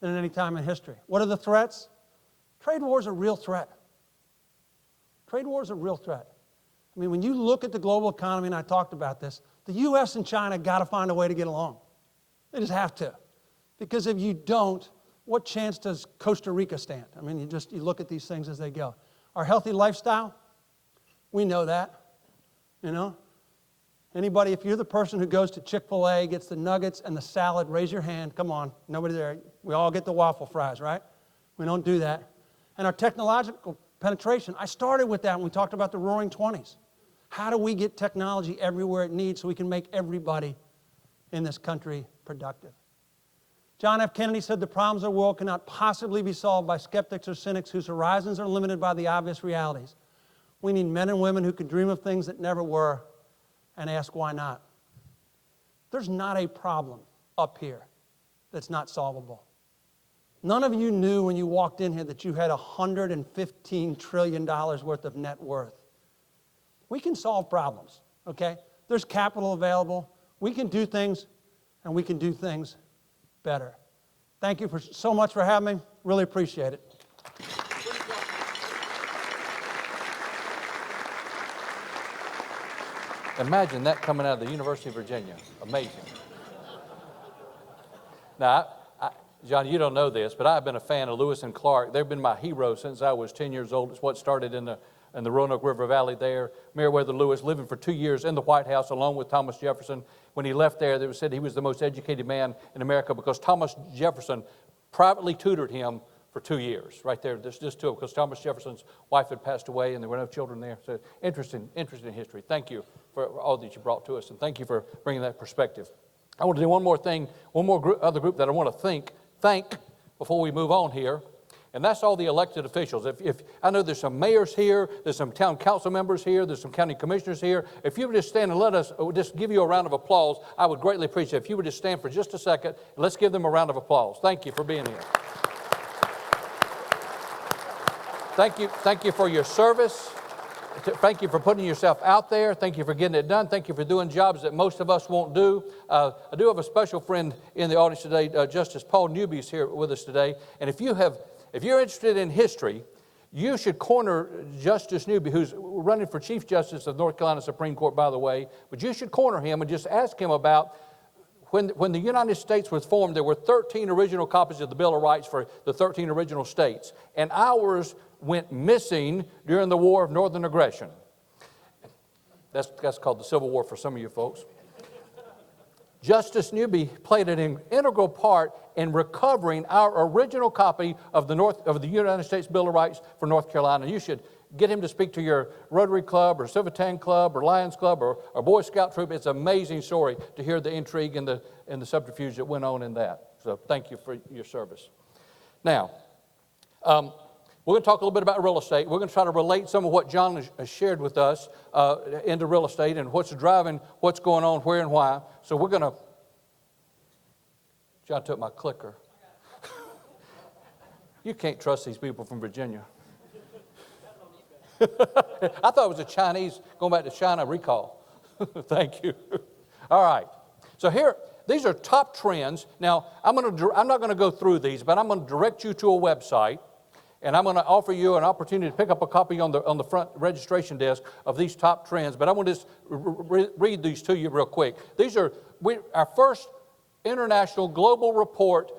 than at any time in history. What are the threats? Trade war is a real threat. Trade war is a real threat. I mean, when you look at the global economy, and I talked about this, the U.S. and China got to find a way to get along. They just have to. Because if you don't, what chance does Costa Rica stand? I mean, you look at these things as they go. Our healthy lifestyle, we know that, Anybody, if you're the person who goes to Chick-fil-A, gets the nuggets and the salad, raise your hand. Come on, nobody there. We all get the waffle fries, right? We don't do that. And our technological penetration, I started with that when we talked about the roaring 20s. How do we get technology everywhere it needs so we can make everybody in this country productive? John F. Kennedy said the problems of the world cannot possibly be solved by skeptics or cynics whose horizons are limited by the obvious realities. We need men and women who can dream of things that never were and ask why not. There's not a problem up here that's not solvable. None of you knew when you walked in here that you had $115 trillion worth of net worth. We can solve problems, okay? There's capital available. We can do things, and we can do things better. Thank you so much for having me. Really appreciate it. Imagine that coming out of the University of Virginia. Amazing. Now, John, you don't know this, but I've been a fan of Lewis and Clark. They've been my heroes since I was 10 years old. It's what started in the Roanoke River Valley there. Meriwether Lewis living for 2 years in the White House along with Thomas Jefferson. When he left there, they said he was the most educated man in America because Thomas Jefferson privately tutored him for 2 years. Right there, just two, because Thomas Jefferson's wife had passed away and there were no children there. So interesting history. Thank you for all that you brought to us, and thank you for bringing that perspective. I want to do one more thing, other group that I want to thank before we move on here, and that's all the elected officials. If I know there's some mayors here, there's some town council members here, there's some county commissioners here. If you would just stand and let us just give you a round of applause, I would greatly appreciate it. If you would just stand for just a second, let's give them a round of applause. Thank you for being here. Thank you for your service. Thank you for putting yourself out there. Thank you for getting it done. Thank you for doing jobs that most of us won't do. I do have a special friend in the audience today. Justice Paul Newby is here with us today. And if you're interested in history, you should corner Justice Newby, who's running for Chief Justice of North Carolina Supreme Court, by the way. But you should corner him and just ask him about when the United States was formed, there were 13 original copies of the Bill of Rights for the 13 original states. And ours went missing during the War of Northern Aggression. That's called the Civil War for some of you folks. Justice Newby played an integral part in recovering our original copy of the United States Bill of Rights for North Carolina. You should get him to speak to your Rotary Club or Civitan Club or Lions Club or Boy Scout troop. It's an amazing story to hear the intrigue and the subterfuge that went on in that. So thank you for your service. Now, we're going to talk a little bit about real estate. We're going to try to relate some of what John has shared with us into real estate and what's driving what's going on, where and why. So we're going to... John took my clicker. You can't trust these people from Virginia. I thought it was a Chinese, going back to China recall. Thank you. All right. So here, these are top trends. Now, I'm not going to go through these, but I'm going to direct you to a website. And I'm going to offer you an opportunity to pick up a copy on the front registration desk of these top trends. But I want to just read these to you real quick. These are our first international global report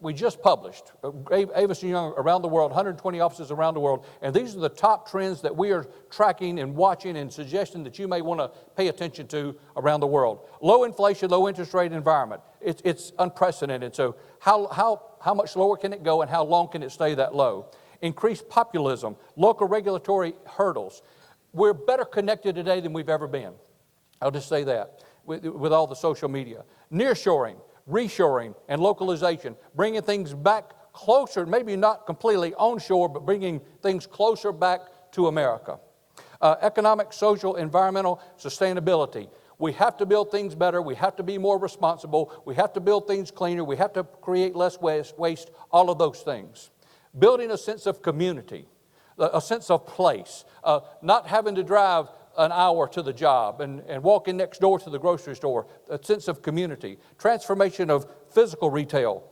we just published. Avison Jung around the world, 120 offices around the world. And these are the top trends that we are tracking and watching and suggesting that you may want to pay attention to around the world. Low inflation, low interest rate environment. It's unprecedented. So how much lower can it go and how long can it stay that low? Increased populism, local regulatory hurdles. We're better connected today than we've ever been. I'll just say that with all the social media. Nearshoring, reshoring and localization, bringing things back closer, maybe not completely onshore, but bringing things closer back to America. Economic, social, environmental sustainability. We have to build things better. We have to be more responsible. We have to build things cleaner. We have to create less waste, all of those things. Building a sense of community, a sense of place, not having to drive an hour to the job and walking next door to the grocery store, a sense of community. Transformation of physical retail,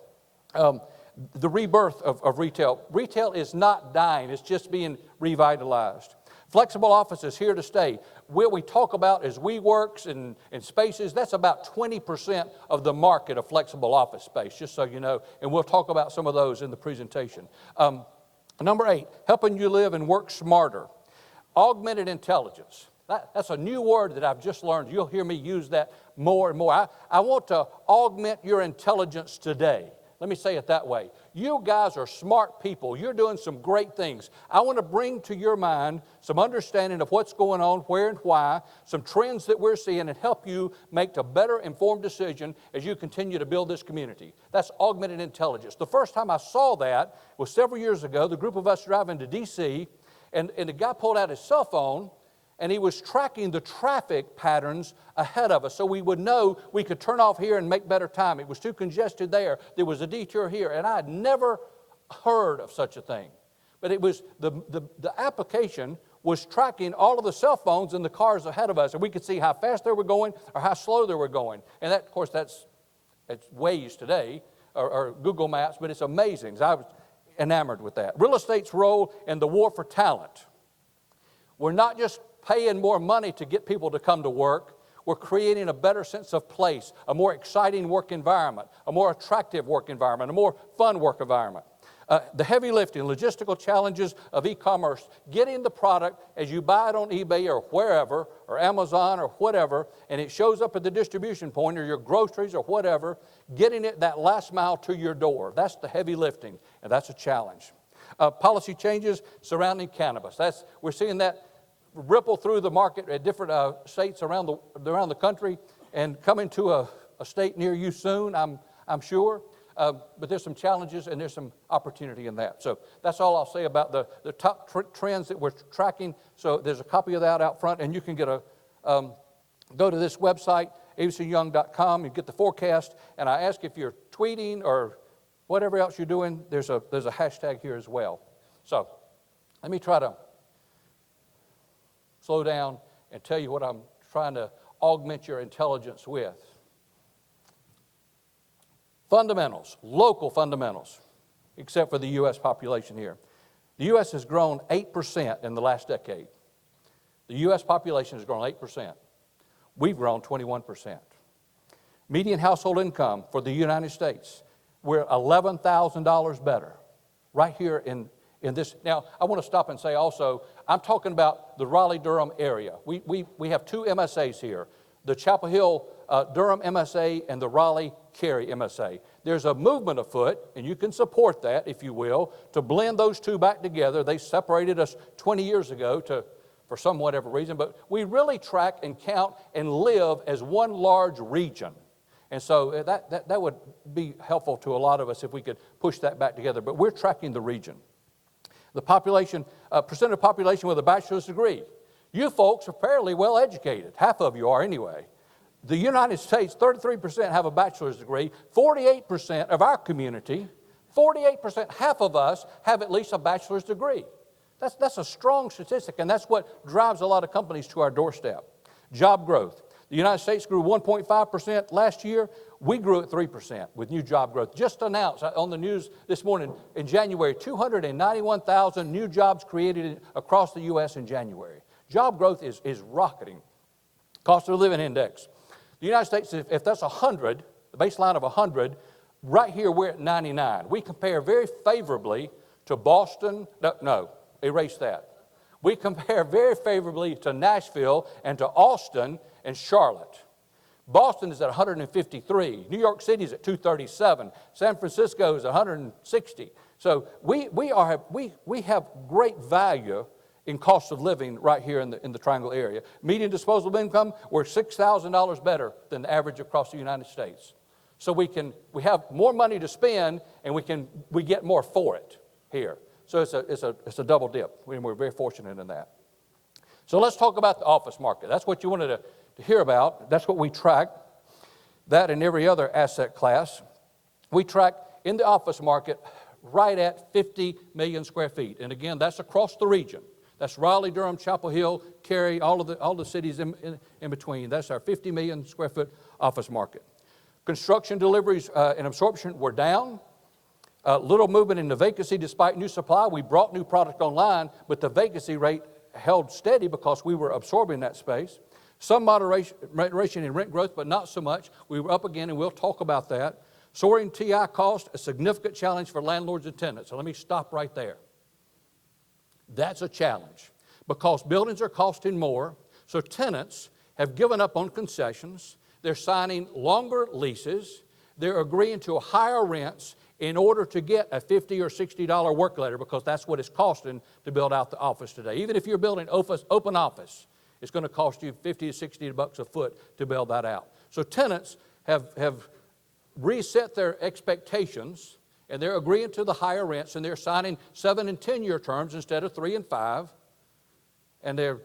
the rebirth of retail. Retail is not dying. It's just being revitalized. Flexible office is here to stay. What we talk about is WeWorks and spaces. That's about 20% of the market of flexible office space, just so you know. And we'll talk about some of those in the presentation. Number 8, helping you live and work smarter. Augmented intelligence. That's a new word that I've just learned. You'll hear me use that more and more. I want to augment your intelligence today. Let me say it that way. You guys are smart people. You're doing some great things. I want to bring to your mind some understanding of what's going on, where and why, some trends that we're seeing, and help you make a better informed decision as you continue to build this community. That's augmented intelligence. The first time I saw that was several years ago. The group of us driving to D.C., and the guy pulled out his cell phone, and he was tracking the traffic patterns ahead of us so we would know we could turn off here and make better time. It was too congested there. There was a detour here. And I had never heard of such a thing. But it was the application was tracking all of the cell phones in the cars ahead of us. And we could see how fast they were going or how slow they were going. And that, of course, it's Waze today or Google Maps, but it's amazing. I was enamored with that. Real estate's role in the war for talent. We're not just paying more money to get people to come to work. We're creating a better sense of place, a more exciting work environment, a more attractive work environment, a more fun work environment. The heavy lifting, logistical challenges of e-commerce, getting the product as you buy it on eBay or wherever, or Amazon or whatever, and it shows up at the distribution point or your groceries or whatever, getting it that last mile to your door. That's the heavy lifting, and that's a challenge. Policy changes surrounding cannabis. We're seeing that ripple through the market at different states around the country and coming to a state near you soon, I'm sure. But there's some challenges and there's some opportunity in that. So that's all I'll say about the top trends that we're tracking. So there's a copy of that out front, and you can get go to this website, avisonyoung.com, and get the forecast. And I ask if you're tweeting or whatever else you're doing, there's a hashtag here as well. So let me try to slow down and tell you what I'm trying to augment your intelligence with. Fundamentals, local fundamentals, except for the U.S. population here. The U.S. has grown 8% in the last decade. The U.S. population has grown 8%. We've grown 21%. Median household income for the United States, we're $11,000 better right here in this. Now, I want to stop and say also, I'm talking about the Raleigh-Durham area. We have 2 MSAs here, the Chapel Hill Durham MSA and the Raleigh-Cary MSA. There's a movement afoot, and you can support that, if you will, to blend those two back together. They separated us 20 years ago for some whatever reason, but we really track and count and live as one large region. And so that would be helpful to a lot of us if we could push that back together. But we're tracking the region. The population, percent of population with a bachelor's degree. You folks are fairly well educated. Half of you are anyway. The United States, 33% have a bachelor's degree. 48% of our community, 48%, half of us have at least a bachelor's degree. That's a strong statistic, and that's what drives a lot of companies to our doorstep. Job growth. The United States grew 1.5% last year. We grew at 3% with new job growth. Just announced on the news this morning, in January, 291,000 new jobs created across the U.S. in January. Job growth is rocketing. Cost of living index. The United States, if that's 100, the baseline of 100, right here we're at 99. We compare very favorably to Boston. No, erase that. We compare very favorably to Nashville and to Austin and Charlotte. Boston is at 153. New York City is at 237. San Francisco is 160. So we have great value in cost of living right here in the Triangle area. Median disposable income, we're $6,000 better than the average across the United States. So we have more money to spend, and we get more for it here. So it's a double dip, and we're very fortunate in that. So let's talk about the office market. That's what you wanted to hear about. That's what we track. That and every other asset class. We track in the office market right at 50 million square feet. And again, that's across the region. That's Raleigh-Durham, Chapel Hill, Cary, all the cities in between. That's our 50 million square foot office market. Construction deliveries and absorption were down. Little movement in the vacancy despite new supply. We brought new product online, but the vacancy rate held steady because we were absorbing that space. Some moderation in rent growth, but not so much. We were up again, and we'll talk about that. Soaring TI cost, a significant challenge for landlords and tenants. So let me stop right there. That's a challenge because buildings are costing more, so tenants have given up on concessions. They're signing longer leases. They're agreeing to higher rents in order to get a $50 or $60 work letter because that's what it's costing to build out the office today. Even if you're building open office, it's going to cost you $50 to $60 a foot to build that out. So tenants have reset their expectations, and they're agreeing to the higher rents, and they're signing 7 and 10-year terms instead of 3 and 5, and they're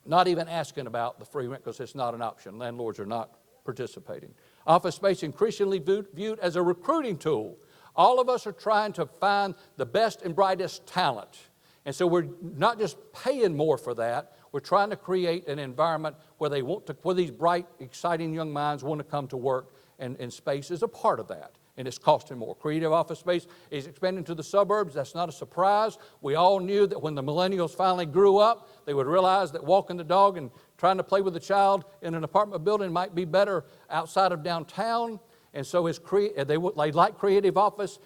not even asking about the free rent because it's not an option. Landlords are not participating. Office space increasingly viewed as a recruiting tool. All of us are trying to find the best and brightest talent. And so we're not just paying more for that, we're trying to create an environment where where these bright, exciting young minds want to come to work, and space is a part of that. And it's costing more. Creative office space is expanding to the suburbs. That's not a surprise. We all knew that when the millennials finally grew up, they would realize that walking the dog and trying to play with a child in an apartment building might be better outside of downtown. And so they like creative office.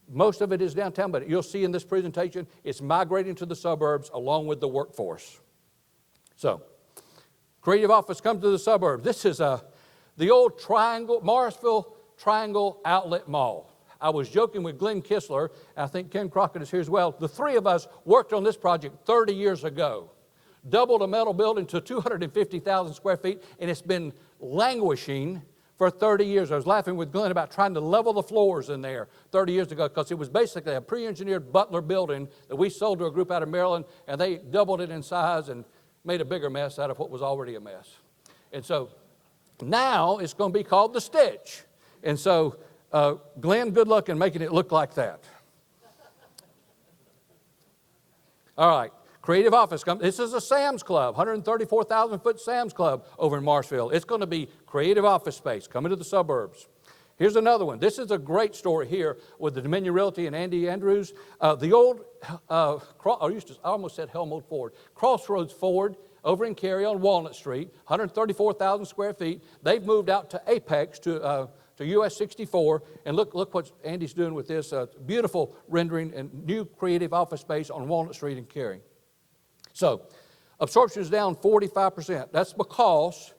Most of it is downtown, but you'll see in this presentation, it's migrating to the suburbs along with the workforce. So, creative office comes to the suburbs. This is the old Morrisville Triangle Outlet Mall. I was joking with Glen Kistler, and I think Ken Crockett is here as well. The three of us worked on this project 30 years ago. Doubled a metal building to 250,000 square feet, and it's been languishing for 30 years. I was laughing with Glen about trying to level the floors in there 30 years ago because it was basically a pre-engineered Butler building that we sold to a group out of Maryland, and they doubled it in size and made a bigger mess out of what was already a mess. And so now it's going to be called the Stitch. And so, Glenn, good luck in making it look like that. All right, creative office. This is a Sam's Club, 134,000-foot Sam's Club over in Marshville. It's going to be creative office space coming to the suburbs. Here's another one. This is a great story here with the Dominion Realty and Andy Andrews. The old, I almost said Helmut Ford, Crossroads Ford over in Cary on Walnut Street, 134,000 square feet. They've moved out to Apex to US 64, and look what Andy's doing with this beautiful rendering and new creative office space on Walnut Street in Cary. So, absorption is down 45%. That's because,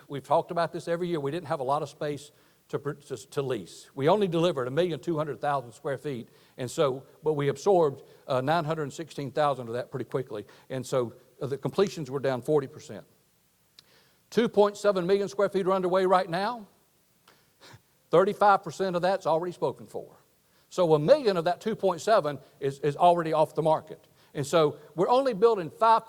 we've talked about this every year, we didn't have a lot of space to lease. We only delivered 1,200,000 square feet, and so, but we absorbed 916,000 of that pretty quickly, and so the completions were down 40%. 2.7 million square feet are underway right now. 35% of that's already spoken for. So 1 million of that 2.7 is already off the market. And so we're only building I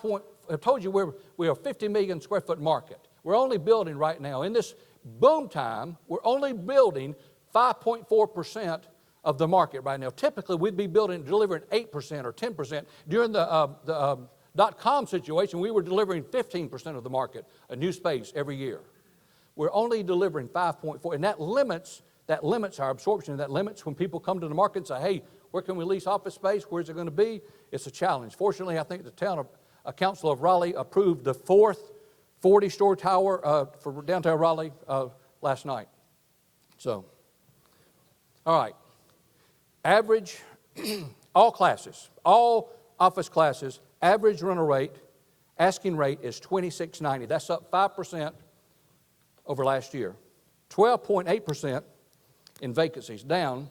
told you we're a 50 million square foot market. We're only building right now, in this boom time, we're only building 5.4% of the market right now. Typically, we'd be delivering 8% or 10%. During the dot-com situation, we were delivering 15% of the market, a new space every year. We're only delivering 5.4, and that limits our absorption. That limits when people come to the market and say, hey, where can we lease office space? Where's it going to be? It's a challenge. Fortunately, I think the Council of Raleigh approved the 4th 40-story tower for downtown Raleigh last night. So, all right. Average, all classes, all office classes, average rental rate, asking rate is $26.90. That's up 5% over last year. 12.8% in vacancies, down.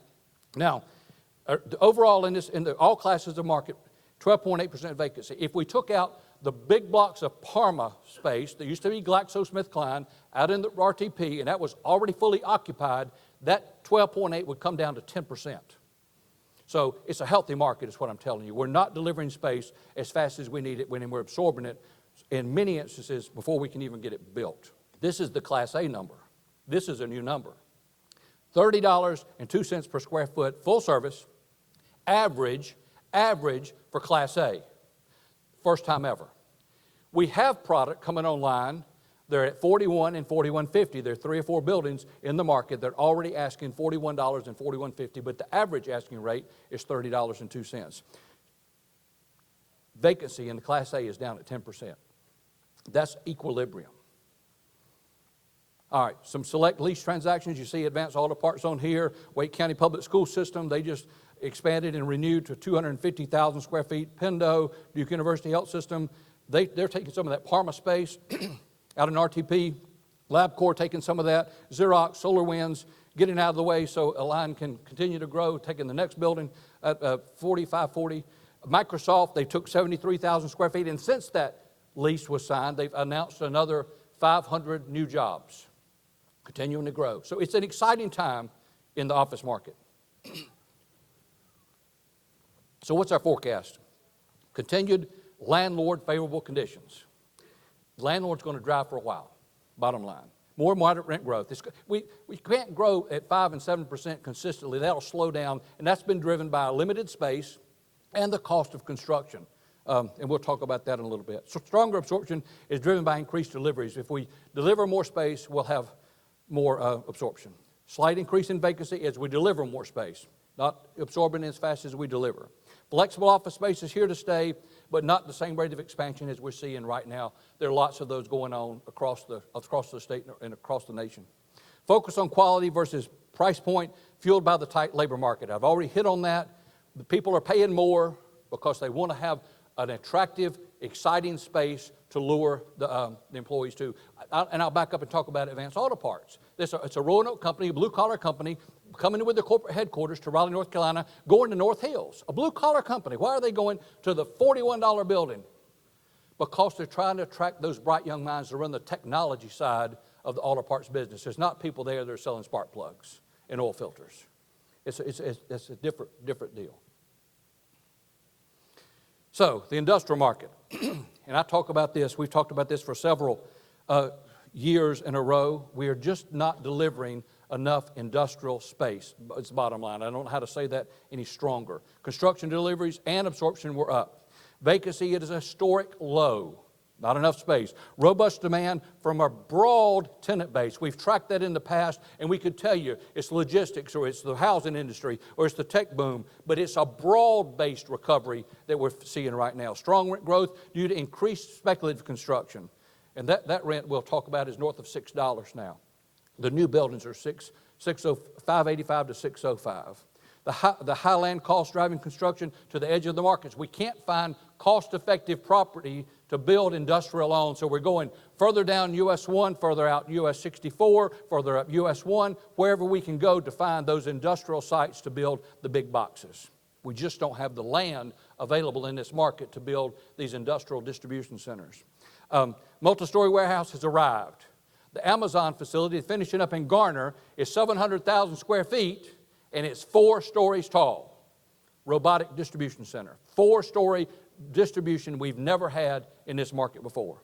Now, overall in all classes of market, 12.8% vacancy. If we took out the big blocks of Parma space that used to be GlaxoSmithKline out in the RTP, and that was already fully occupied, that 12.8 would come down to 10%. So it's a healthy market is what I'm telling you. We're not delivering space as fast as we need it when we're absorbing it in many instances before we can even get it built. This is the Class A number. This is a new number. $30.02 per square foot, full service, average for Class A. First time ever. We have product coming online. They're at $41 and $41.50. There are 3 or 4 buildings in the market that are already asking $41 and $41.50, but the average asking rate is $30.02. Vacancy in the Class A is down at 10%. That's equilibrium. All right, some select lease transactions. You see Advanced Auto Parts on here. Wake County Public School System, they just expanded and renewed to 250,000 square feet. Pendo, Duke University Health System, they're taking some of that Parma space out in RTP. LabCorp taking some of that. Xerox, SolarWinds, getting out of the way so a line can continue to grow, taking the next building at 4540. Microsoft, they took 73,000 square feet, and since that lease was signed, they've announced another 500 new jobs, continuing to grow. So it's an exciting time in the office market. So what's our forecast? Continued landlord favorable conditions. Landlord's going to drive for a while, bottom line. More moderate rent growth. We can't grow at 5 and 7% consistently. That'll slow down, and that's been driven by a limited space and the cost of construction. And we'll talk about that in a little bit. So stronger absorption is driven by increased deliveries. If we deliver more space, we'll have more absorption. Slight increase in vacancy as we deliver more space, not absorbing as fast as we deliver. Flexible office space is here to stay, but not the same rate of expansion as we're seeing right now. There are lots of those going on across the state and across the nation. Focus on quality versus price point, fueled by the tight labor market. I've already hit on that. The people are paying more because they want to have an attractive, exciting space to lure the employees to. And I'll back up and talk about Advanced Auto Parts. It's a Roanoke company, a blue-collar company, coming with their corporate headquarters to Raleigh, North Carolina, going to North Hills. A blue-collar company. Why are they going to the $41 building? Because they're trying to attract those bright young minds to run the technology side of the auto parts business. There's not people there that are selling spark plugs and oil filters. It's a different deal. So, the industrial market. And I talk about this, we've talked about this for several years in a row. We are just not delivering enough industrial space. It's the bottom line. I don't know how to say that any stronger. Construction deliveries and absorption were up. Vacancy, it is a historic low. Not enough space. Robust demand from a broad tenant base. We've tracked that in the past, and we could tell you it's logistics, or it's the housing industry, or it's the tech boom, but it's a broad-based recovery that we're seeing right now. Strong rent growth due to increased speculative construction. And that rent we'll talk about is north of $6 now. The new buildings are $585 to $605. The high land cost driving construction to the edge of the markets. We can't find cost-effective property to build industrial on, so we're going further down US 1, further out US 64, further up US 1, wherever we can go to find those industrial sites to build the big boxes. We just don't have the land available in this market to build these industrial distribution centers. Multi-story warehouse has arrived. The Amazon facility, finishing up in Garner, is 700,000 square feet, and it's 4 stories tall. Robotic distribution center. 4-story distribution we've never had in this market before.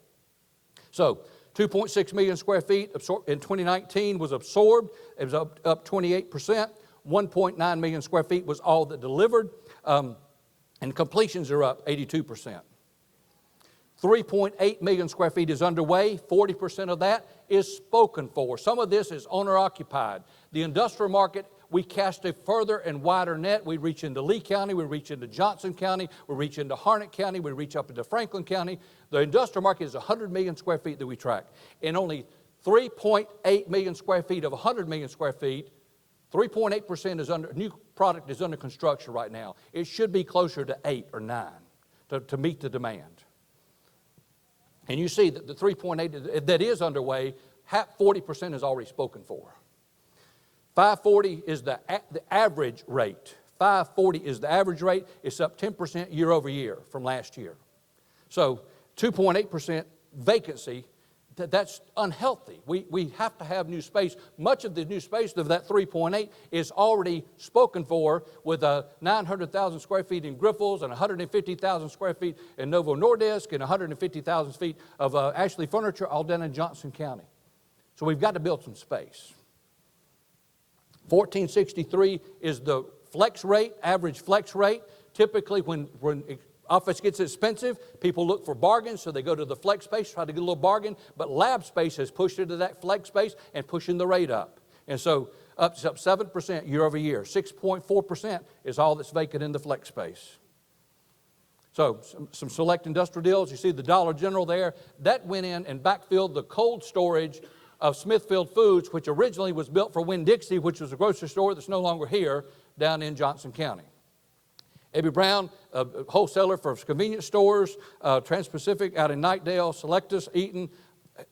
So 2.6 million square feet in 2019 was absorbed. It was up 28%. 1.9 million square feet was all that delivered. And completions are up 82%. 3.8 million square feet is underway. 40% of that is spoken for. Some of this is owner-occupied. The industrial market, we cast a further and wider net. We reach into Lee County, we reach into Johnson County, we reach into Harnett County, we reach up into Franklin County. The industrial market is 100 million square feet that we track. And only 3.8 million square feet of 100 million square feet, 3.8% is new product is under construction right now. It should be closer to 8 or 9 to meet the demand. And you see that the 3.8 that is underway, 40% is already spoken for. 540 is the average rate. 540 is the average rate. It's up 10% year over year from last year. So 2.8% vacancy. That's unhealthy. We have to have new space. Much of the new space of that 3.8 is already spoken for with 900,000 square feet in Grifols and 150,000 square feet in Novo Nordisk and 150,000 feet of Ashley Furniture, all down in Johnson County. So we've got to build some space. 1463 is the flex rate, average flex rate. Typically when office gets expensive, people look for bargains, so they go to the flex space, try to get a little bargain, but lab space has pushed into that flex space and pushing the rate up. And so up 7% year over year. 6.4% is all that's vacant in the flex space. So some select industrial deals. You see the Dollar General there. That went in and backfilled the cold storage of Smithfield Foods, which originally was built for Winn-Dixie, which was a grocery store that's no longer here down in Johnson County. A.B. Brown, a wholesaler for convenience stores, Trans-Pacific out in Knightdale, Selectus, Eaton,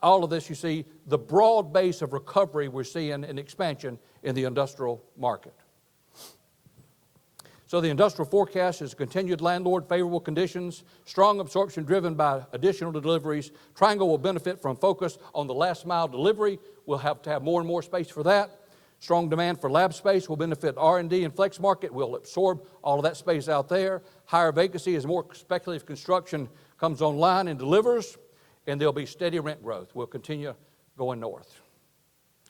all of this, you see the broad base of recovery we're seeing in expansion in the industrial market. So the industrial forecast is continued landlord favorable conditions, strong absorption driven by additional deliveries. Triangle will benefit from focus on the last mile delivery. We'll have to have more and more space for that. Strong demand for lab space will benefit R&D and flex market. We'll absorb all of that space out there. Higher vacancy as more speculative construction comes online and delivers, and there'll be steady rent growth. We'll continue going north.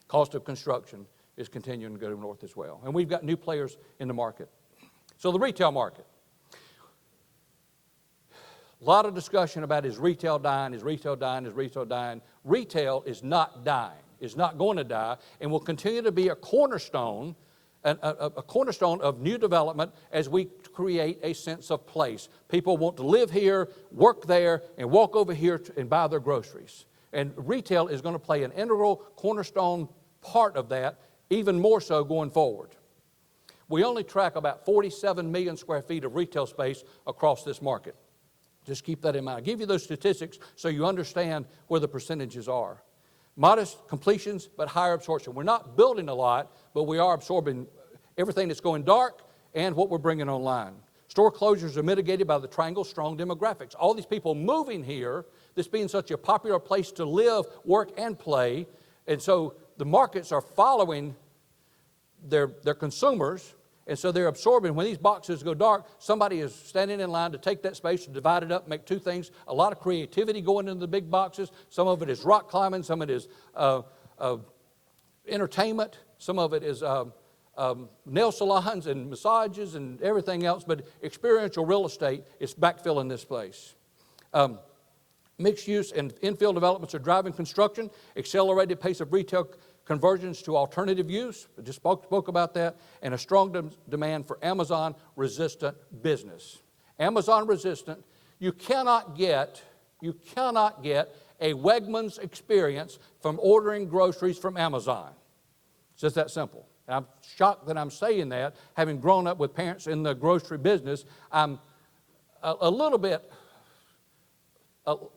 Cost of construction is continuing to go north as well. And we've got new players in the market. So the retail market. A lot of discussion about is retail dying, is retail dying, is retail dying. Retail is not dying. Is not going to die, and will continue to be a cornerstone of new development as we create a sense of place. People want to live here, work there, and walk over here and buy their groceries. And retail is going to play an integral cornerstone part of that, even more so going forward. We only track about 47 million square feet of retail space across this market. Just keep that in mind. I'll give you those statistics so you understand where the percentages are. Modest completions, but higher absorption. We're not building a lot, but we are absorbing everything that's going dark and what we're bringing online. Store closures are mitigated by the Triangle's strong demographics. All these people moving here, this being such a popular place to live, work, and play, and so the markets are following their consumers, and so they're absorbing. When these boxes go dark, somebody is standing in line to take that space and divide it up, make two things. A lot of creativity going into the big boxes. Some of it is rock climbing. Some of it is entertainment. Some of it is nail salons and massages and everything else. But experiential real estate is backfilling this place. Mixed use and infill developments are driving construction. Accelerated pace of retail conversions to alternative use, I just spoke about that, and a strong demand for Amazon-resistant business. Amazon-resistant, you cannot get a Wegmans experience from ordering groceries from Amazon. It's just that simple. And I'm shocked that I'm saying that, having grown up with parents in the grocery business. I'm a little bit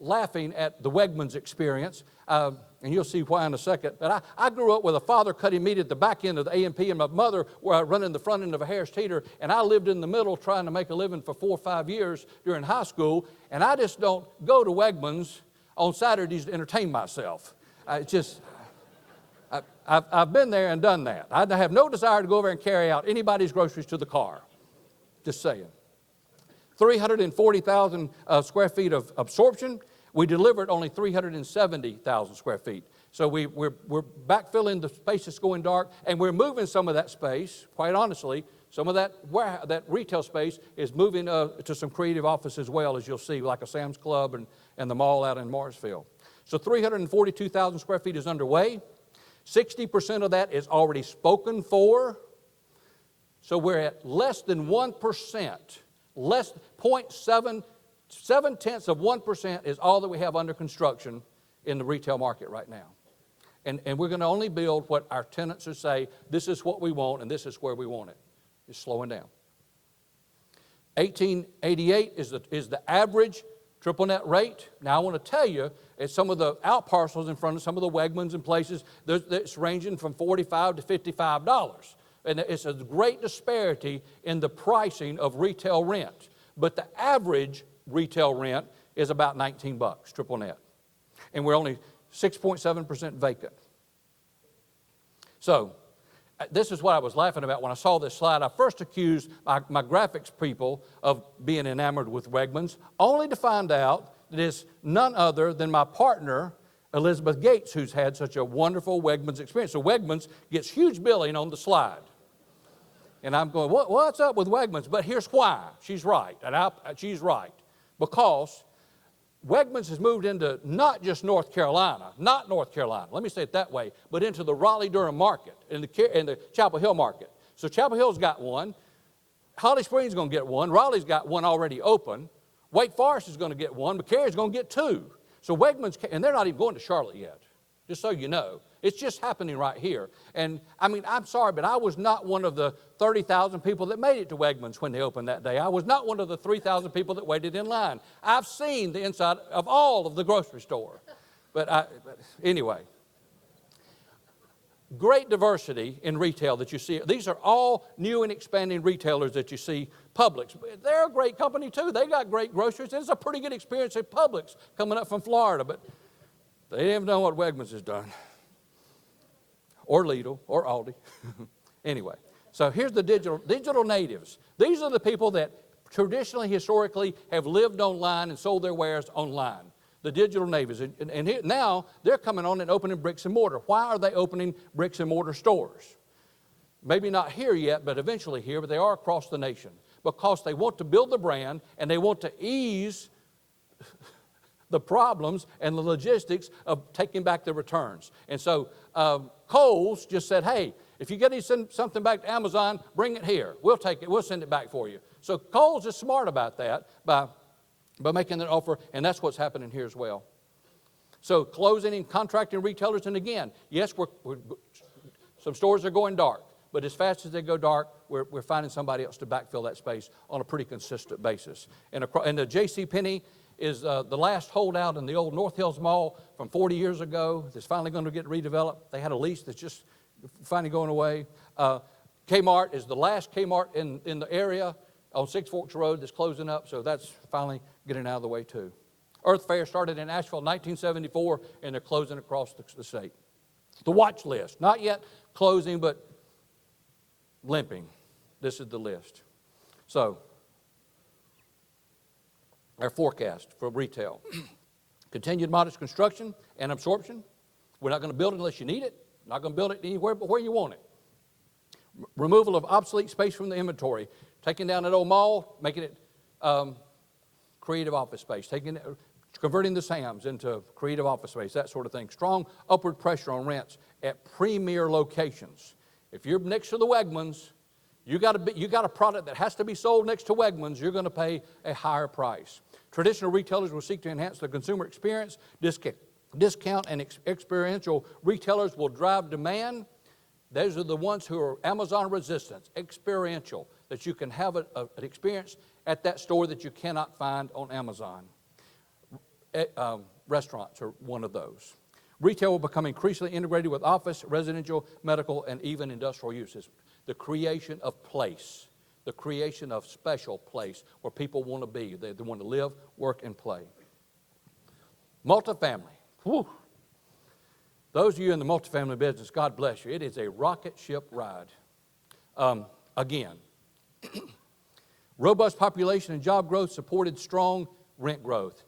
laughing at the Wegmans experience, and you'll see why in a second. But I grew up with a father cutting meat at the back end of the A&P, and my mother running the front end of a Harris Teeter, and I lived in the middle trying to make a living for 4 or 5 years during high school, and I just don't go to Wegmans on Saturdays to entertain myself. I've been there and done that. I have no desire to go over and carry out anybody's groceries to the car. Just saying. 340,000 square feet of absorption. We delivered only 370,000 square feet. So we're backfilling the space that's going dark, and we're moving some of that space, quite honestly. Some of that retail space is moving to some creative office as well, as you'll see, like a Sam's Club and the mall out in Morrisville. So 342,000 square feet is underway. 60% of that is already spoken for. So we're at less than 1%. Less 0.7% is all that we have under construction in the retail market right now. And we're going to only build what our tenants will say, this is what we want and this is where we want it. It's slowing down. 1888 is the average triple net rate. Now I want to tell you, at some of the out parcels in front of some of the Wegmans and places, it's ranging from $45 to $55. And it's a great disparity in the pricing of retail rent. But the average retail rent is about $19, triple net. And we're only 6.7% vacant. So, this is what I was laughing about when I saw this slide. I first accused my graphics people of being enamored with Wegmans, only to find out that it's none other than my partner, Elizabeth Gates, who's had such a wonderful Wegmans experience. So Wegmans gets huge billing on the slide. And I'm going, what's up with Wegmans? But here's why. She's right. And she's right. Because Wegmans has moved into not just North Carolina, let me say it that way, but into the Raleigh-Durham market, in the Chapel Hill market. So Chapel Hill's got one. Holly Springs is going to get one. Raleigh's got one already open. Wake Forest is going to get one. McCary's going to get two. So Wegmans, and they're not even going to Charlotte yet, just so you know. It's just happening right here. And, I mean, I'm sorry, but I was not one of the 30,000 people that made it to Wegmans when they opened that day. I was not one of the 3,000 people that waited in line. I've seen the inside of all of the grocery store. But anyway, great diversity in retail that you see. These are all new and expanding retailers that you see. Publix, they're a great company too. They got great groceries. It's a pretty good experience at Publix coming up from Florida, but they didn't even know what Wegmans has done. Or Lidl, or Aldi. Anyway, so here's the digital natives. These are the people that traditionally, historically, have lived online and sold their wares online. The digital natives. And here, now, they're coming on and opening bricks and mortar. Why are they opening bricks and mortar stores? Maybe not here yet, but eventually here, but they are across the nation. Because they want to build the brand, and they want to ease the problems and the logistics of taking back the returns. And so Kohl's just said, hey, if you get something back to Amazon, bring it here. We'll take it. We'll send it back for you. So Kohl's is smart about that by making that offer, and that's what's happening here as well. So closing and contracting retailers, and again, yes, some stores are going dark, but as fast as they go dark, we're finding somebody else to backfill that space on a pretty consistent basis. And the JCPenney is the last holdout in the old North Hills Mall from 40 years ago that's finally going to get redeveloped. They had a lease that's just finally going away. Kmart is the last Kmart in the area on Six Forks Road that's closing up, so that's finally getting out of the way too. Earth Fair started in Asheville in 1974, and they're closing across the state. The watch list, not yet closing, but limping. This is the list. So, our forecast for retail. Continued modest construction and absorption. We're not going to build it unless you need it. Not going to build it anywhere but where you want it. Removal of obsolete space from the inventory. Taking down that old mall, making it creative office space. Converting the Sam's into creative office space, that sort of thing. Strong upward pressure on rents at premier locations. If you're next to the Wegmans, you got a product that has to be sold next to Wegmans, you're going to pay a higher price. Traditional retailers will seek to enhance the consumer experience. Discount and experiential retailers will drive demand. Those are the ones who are Amazon resistant, experiential, that you can have an experience at that store that you cannot find on Amazon. Restaurants are one of those. Retail will become increasingly integrated with office, residential, medical, and even industrial uses. The creation of place, the creation of special place where people want to be. They want to live, work, and play. Multifamily. Whew. Those of you in the multifamily business, God bless you. It is a rocket ship ride. Again, robust population and job growth supported strong rent growth.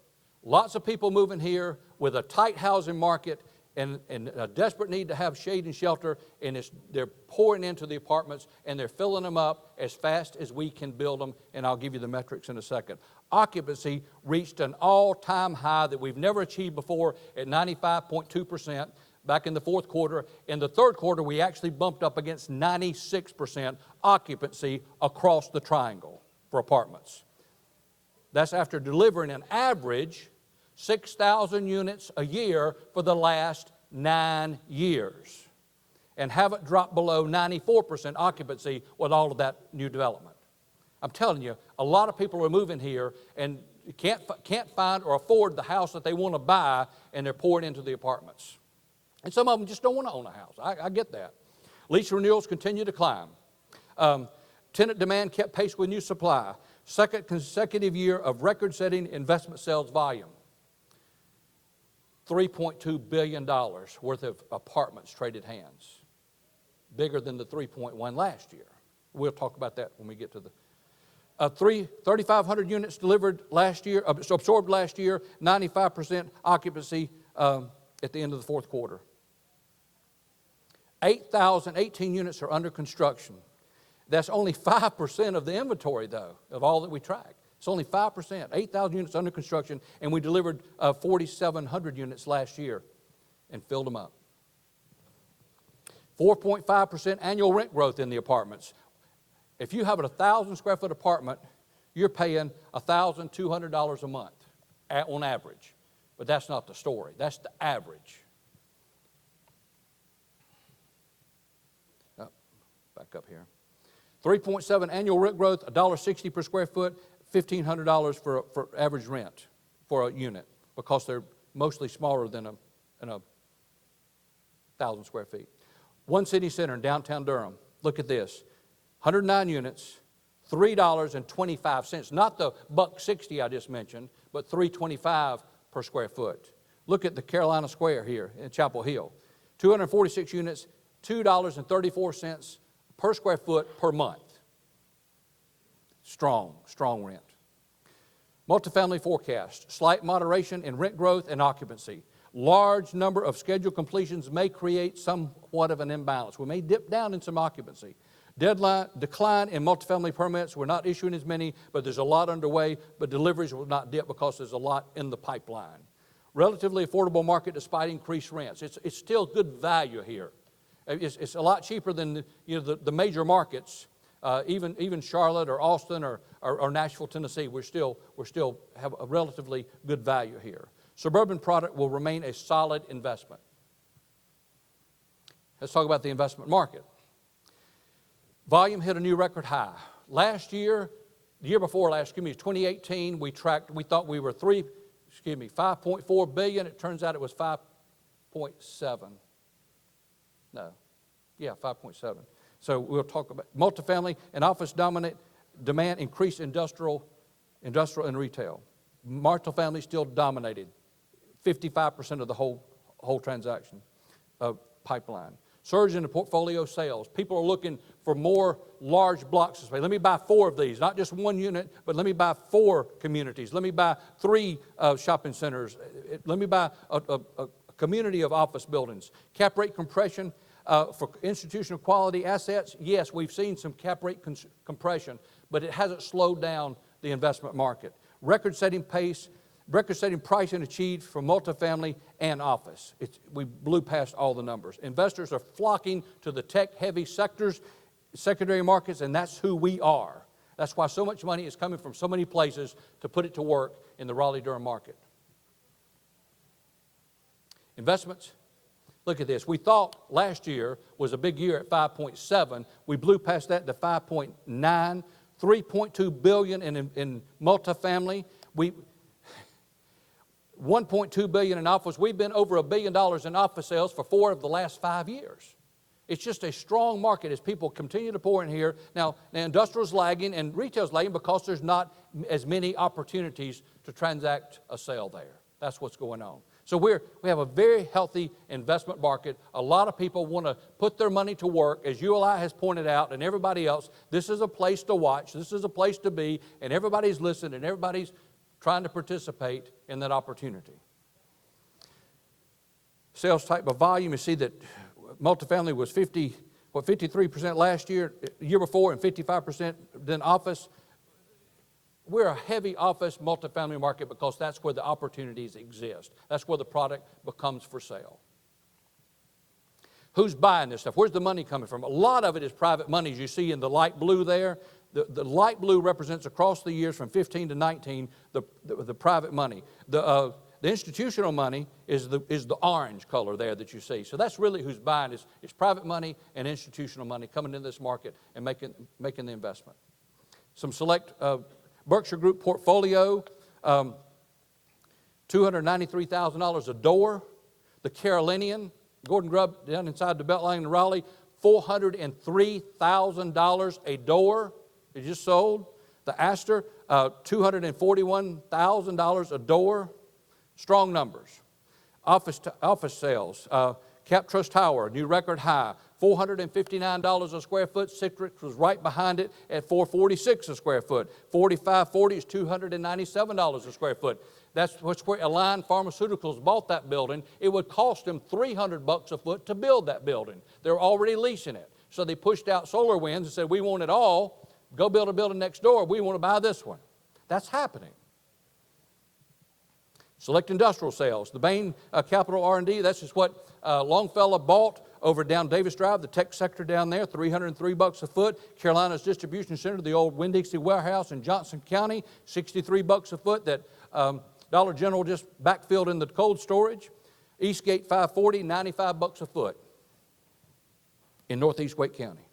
Lots of people moving here with a tight housing market and a desperate need to have shade and shelter, and they're pouring into the apartments, and they're filling them up as fast as we can build them, and I'll give you the metrics in a second. Occupancy reached an all-time high that we've never achieved before at 95.2% back in the fourth quarter. In the third quarter, we actually bumped up against 96% occupancy across the triangle for apartments. That's after delivering an average 6,000 units a year for the last 9 years and haven't dropped below 94% occupancy with all of that new development. I'm telling you, a lot of people are moving here and can't find or afford the house that they want to buy, and they're pouring into the apartments. And some of them just don't want to own a house. I get that. Lease renewals continue to climb. Tenant demand kept pace with new supply. Second consecutive year of record-setting investment sales volume. $3.2 billion worth of apartments traded hands. Bigger than the 3.1 last year. We'll talk about that when we get to the 3,500 units delivered last year, absorbed last year, 95% occupancy at the end of the fourth quarter. 18 units are under construction. That's only 5% of the inventory, though, of all that we track. It's only 5%, 8,000 units under construction, and we delivered 4,700 units last year and filled them up. 4.5% annual rent growth in the apartments. If you have a 1,000 square foot apartment, you're paying $1,200 a month on average. But that's not the story. That's the average. Oh, back up here. 3.7 annual rent growth, $1.60 per square foot, $1,500 for average rent for a unit because they're mostly smaller than a 1,000 square feet. One city center in downtown Durham. Look at this. 109 units, $3.25. Not the $1.60 I just mentioned, but $3.25 per square foot. Look at the Carolina Square here in Chapel Hill. 246 units, $2.34 per square foot per month. Strong rent. Multifamily forecast. Slight moderation in rent growth and occupancy. Large number of scheduled completions may create somewhat of an imbalance. We may dip down in some occupancy. Decline in multifamily permits. We're not issuing as many, but there's a lot underway, but deliveries will not dip because there's a lot in the pipeline. Relatively affordable market despite increased rents. It's still good value here. It's a lot cheaper than the major markets, even Charlotte or Austin or Nashville, Tennessee. We still have a relatively good value here. Suburban product will remain a solid investment. Let's talk about the investment market. Volume hit a new record high. Last year, the year before last, 2018, we thought we were 5.4 billion. It turns out it was 5.7. No. Yeah, 5.7. So we'll talk about multifamily and office dominant demand, increased industrial and retail. Multifamily still dominated 55% of the whole transaction pipeline. Surge in the portfolio sales. People are looking for more large blocks of space. Let me buy 4 of these, not just one unit, but let me buy 4 communities. Let me buy 3 shopping centers. Let me buy a community of office buildings. Cap rate compression for institutional quality assets. Yes, we've seen some cap rate compression, but it hasn't slowed down the investment market. Record-setting pricing achieved for multifamily and office. We blew past all the numbers. Investors are flocking to the tech-heavy sectors, secondary markets, and that's who we are. That's why so much money is coming from so many places to put it to work in the Raleigh-Durham market. Investments. Look at this. We thought last year was a big year at 5.7. We blew past that to 5.9. $3.2 billion in multifamily. 1.2 billion in office. We've been over $1 billion in office sales for 4 of the last 5 years. It's just a strong market as people continue to pour in here. Now industrial's lagging and retail's lagging because there's not as many opportunities to transact a sale there. That's what's going on. So we have a very healthy investment market. A lot of people want to put their money to work. As ULI has pointed out and everybody else, this is a place to watch. This is a place to be, and everybody's listening and everybody's trying to participate in that opportunity. Sales type of volume, you see that multifamily was 53% last year, year before, and 55% then office. We're a heavy office multifamily market because that's where the opportunities exist. That's where the product becomes for sale. Who's buying this stuff? Where's the money coming from? A lot of it is private money, as you see in the light blue there. The light blue represents across the years from 15 to 19 the private money. The institutional money is the orange color there that you see. So that's really who's buying is private money and institutional money coming into this market and making the investment. Some select Berkshire Group portfolio, $293,000 a door. The Carolinian, Gordon Grubb down inside the Beltline in Raleigh, $403,000 a door. It just sold. The Astor, $241,000 a door. Strong numbers. Office sales. Cap Trust Tower, new record high, $459 a square foot. Citrix was right behind it at $446 a square foot. 4540 is $297 a square foot. That's where Align Pharmaceuticals bought that building. It would cost them $300 a foot to build that building. They're already leasing it. So they pushed out SolarWinds and said, we want it all. Go build a building next door. We want to buy this one. That's happening. Select industrial sales. The Bain Capital R&D, that's just what Longfellow bought over down Davis Drive, the tech sector down there, $303 a foot. Carolina's Distribution Center, the old Winn-Dixie warehouse in Johnson County, $63 a foot that Dollar General just backfilled in the cold storage. Eastgate 540, $95 a foot in Northeast Wake County.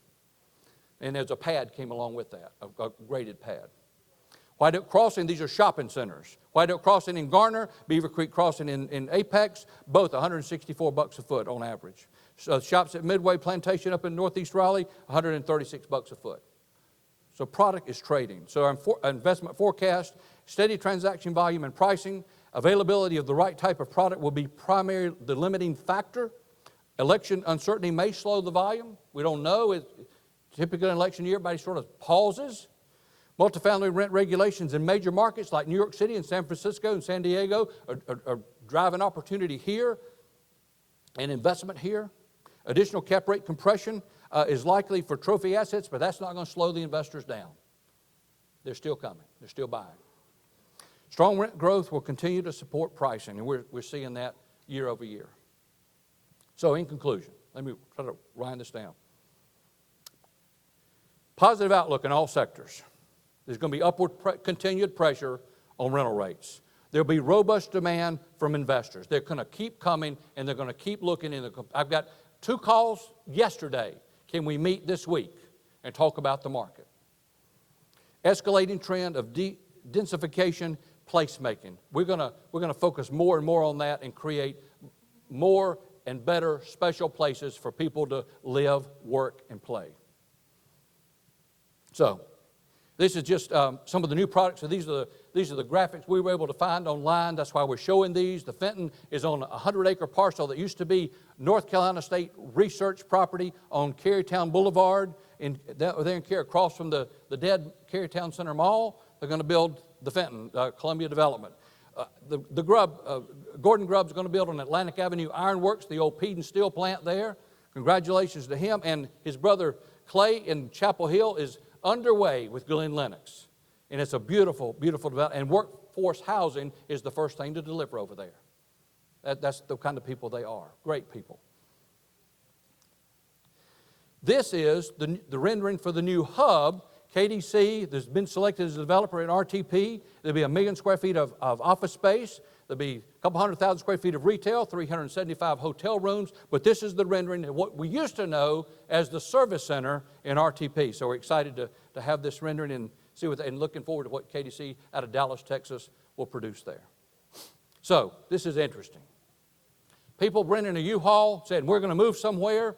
And there's a pad came along with that, a graded pad. White Oak Crossing, these are shopping centers. White Oak Crossing in Garner, Beaver Creek Crossing in Apex, both $164 a foot on average. So shops at Midway Plantation up in Northeast Raleigh, $136 a foot. So product is trading. So our investment forecast, steady transaction volume and pricing, availability of the right type of product will be primarily the limiting factor. Election uncertainty may slow the volume. We don't know. Typically in election year, everybody sort of pauses. Multifamily rent regulations in major markets like New York City and San Francisco and San Diego are driving opportunity here and investment here. Additional cap rate compression is likely for trophy assets, but that's not going to slow the investors down. They're still coming. They're still buying. Strong rent growth will continue to support pricing, and we're seeing that year over year. So in conclusion, let me try to wind this down. Positive outlook in all sectors. There's going to be upward continued pressure on rental rates. There'll be robust demand from investors. They're going to keep coming, and they're going to keep looking. I've got 2 calls yesterday. Can we meet this week and talk about the market? Escalating trend of densification, placemaking. We're going to focus more and more on that and create more and better special places for people to live, work, and play. So, this is just some of the new products. So these are the graphics we were able to find online. That's why we're showing these. The Fenton is on a 100-acre parcel that used to be North Carolina State Research property on Carytown Boulevard. They're in Cary, across from the dead Carytown Center Mall. They're going to build the Fenton, Columbia Development. Gordon Grubb's going to build on Atlantic Avenue Ironworks, the old Peden Steel plant there. Congratulations to him. And his brother Clay in Chapel Hill is underway with Glen, Lennox. And it's a beautiful, beautiful development. And workforce housing is the first thing to deliver over there. That's the kind of people they are. Great people. This is the rendering for the new hub. KDC has been selected as a developer in RTP. There'll be 1 million square feet of office space. There'll be a couple 100,000 square feet of retail, 375 hotel rooms. But this is the rendering of what we used to know as the service center in RTP. So we're excited to have this rendering and see and looking forward to what KDC out of Dallas, Texas will produce there. So this is interesting. People renting a U-Haul saying, we're going to move somewhere.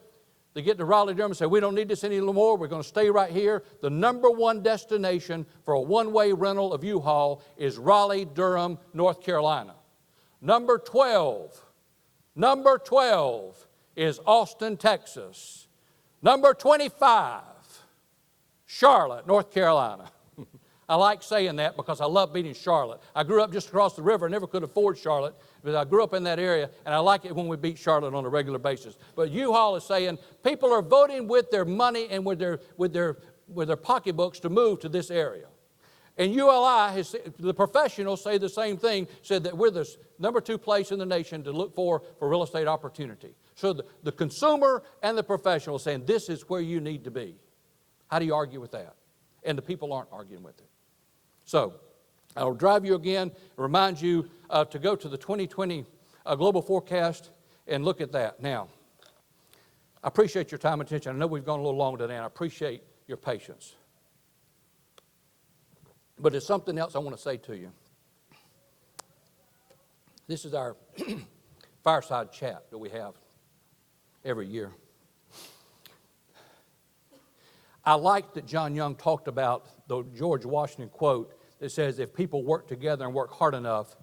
They get to Raleigh-Durham and say, we don't need this anymore. We're going to stay right here. The number one destination for a one-way rental of U-Haul is Raleigh-Durham, North Carolina. Number 12 is Austin, Texas. Number 25, Charlotte, North Carolina. I like saying that because I love being in Charlotte. I grew up just across the river. I never could afford Charlotte, but I grew up in that area, and I like it when we beat Charlotte on a regular basis. But U-Haul is saying people are voting with their money and with their pocketbooks to move to this area. And ULI, the professionals say the same thing, said that we're the number 2 place in the nation to look for real estate opportunity. So the consumer and the professional saying this is where you need to be. How do you argue with that? And the people aren't arguing with it. So I'll drive you again, remind you to go to the 2020 global forecast and look at that. Now, I appreciate your time and attention. I know we've gone a little long today, and I appreciate your patience. But there's something else I want to say to you. This is our fireside chat that we have every year. I like that John Jung talked about the George Washington quote that says, if people work together and work hard enough,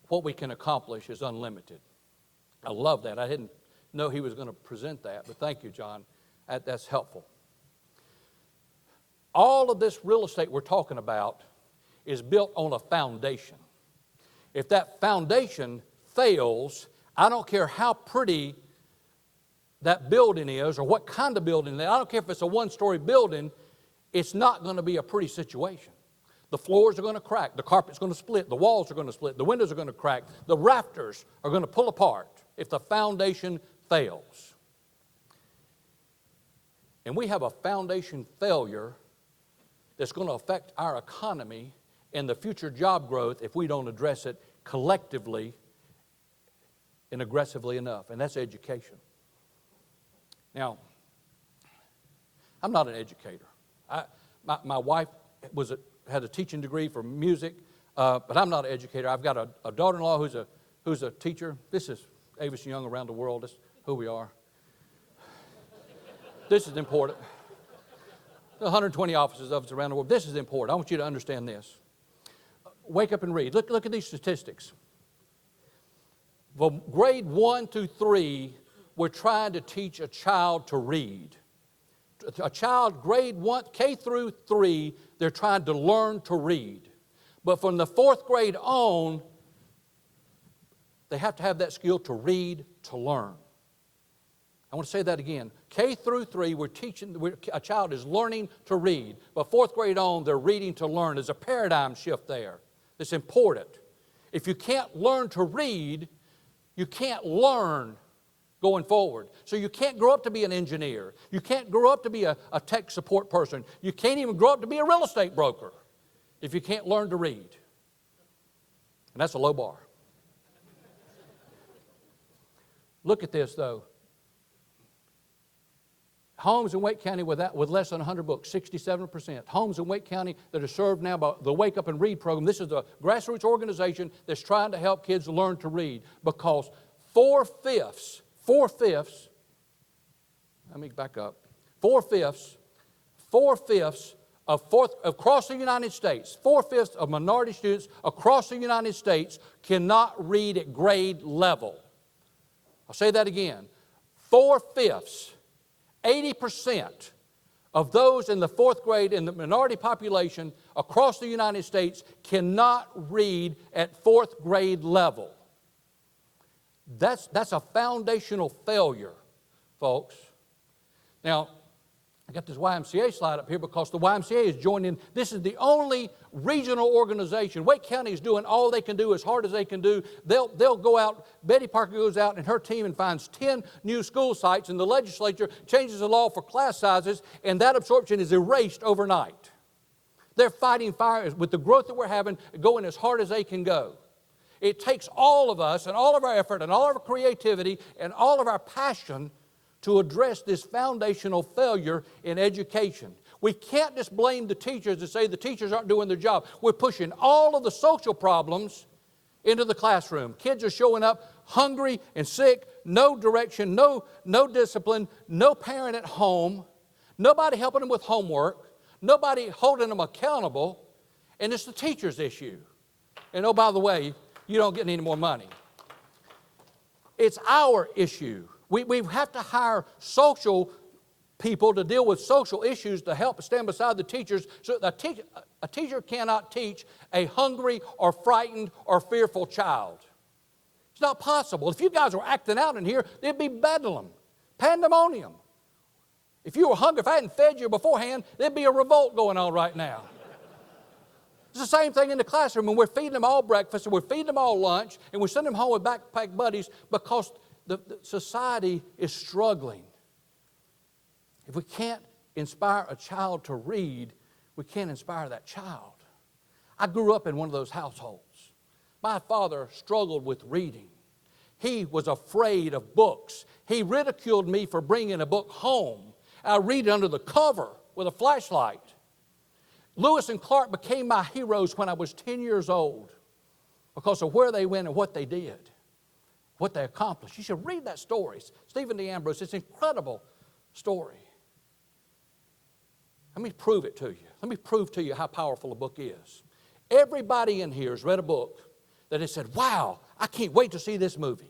what we can accomplish is unlimited. I love that. I didn't know he was going to present that, but thank you, John. That's helpful. All of this real estate we're talking about is built on a foundation. If that foundation fails, I don't care how pretty that building is or what kind of building it is. I don't care if it's a one-story building, it's not going to be a pretty situation. The floors are going to crack, the carpet's going to split, the walls are going to split, the windows are going to crack, the rafters are going to pull apart if the foundation fails. And we have a foundation failure that's going to affect our economy and the future job growth if we don't address it collectively and aggressively enough, and that's education. Now, I'm not an educator. My wife had a teaching degree for music, but I'm not an educator. I've got a daughter-in-law who's a teacher. This is Avison Jung around the world. That's who we are. This is important. 120 offices of us around the world. This is important. I want you to understand this. Wake up and read. Look at these statistics. From grade 1 through 3, we're trying to teach a child to read. A child, grade 1, K through 3, they're trying to learn to read. But from the 4th grade on, they have to have that skill to read, to learn. I want to say that again. K through 3, a child is learning to read. But 4th grade on, they're reading to learn. There's a paradigm shift there. It's important. If you can't learn to read, you can't learn going forward. So you can't grow up to be an engineer. You can't grow up to be a tech support person. You can't even grow up to be a real estate broker if you can't learn to read. And that's a low bar. Look at this, though. Homes in Wake County with less than 100 books, 67%. Homes in Wake County that are served now by the Wake Up and Read program. This is a grassroots organization that's trying to help kids learn to read because 4/5, let me back up, 4/5 across the United States, 4/5 of minority students across the United States cannot read at grade level. I'll say that again. 4/5, 80% of those in the 4th grade in the minority population across the United States cannot read at 4th grade level. That's a foundational failure, folks. Now, I got this YMCA slide up here because the YMCA is joining. This is the only regional organization. Wake County is doing all they can do as hard as they can do. They'll go out, Betty Parker goes out and her team and finds 10 new school sites, and the legislature changes the law for class sizes, and that absorption is erased overnight. They're fighting fire with the growth that we're having, going as hard as they can go. It takes all of us and all of our effort and all of our creativity and all of our passion to address this foundational failure in education. We can't just blame the teachers and say the teachers aren't doing their job. We're pushing all of the social problems into the classroom. Kids are showing up hungry and sick, no direction, no discipline, no parent at home, nobody helping them with homework, nobody holding them accountable, and it's the teacher's issue. And oh, by the way, you don't get any more money. It's our issue. We have to hire social people to deal with social issues to help stand beside the teachers. So a teacher cannot teach a hungry or frightened or fearful child. It's not possible. If you guys were acting out in here, there'd be bedlam, pandemonium. If you were hungry, if I hadn't fed you beforehand, there'd be a revolt going on right now. It's the same thing in the classroom when we're feeding them all breakfast and we're feeding them all lunch and we send them home with backpack buddies because the society is struggling. If we can't inspire a child to read, we can't inspire that child. I grew up in one of those households. My father struggled with reading. He was afraid of books. He ridiculed me for bringing a book home. I read it under the cover with a flashlight. Lewis and Clark became my heroes when I was 10 years old because of where they went and what they did, what they accomplished. You should read that story. Stephen D. Ambrose, it's an incredible story. Let me prove it to you. Let me prove to you how powerful a book is. Everybody in here has read a book that has said, wow, I can't wait to see this movie.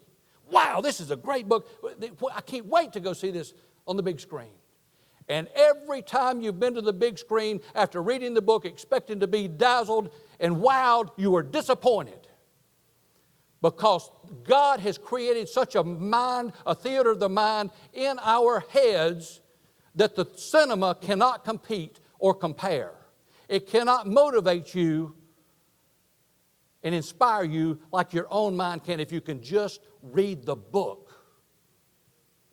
Wow, this is a great book. I can't wait to go see this on the big screen. And every time you've been to the big screen after reading the book, expecting to be dazzled and wowed, you are disappointed. Because God has created such a mind, a theater of the mind in our heads that the cinema cannot compete or compare. It cannot motivate you and inspire you like your own mind can if you can just read the book.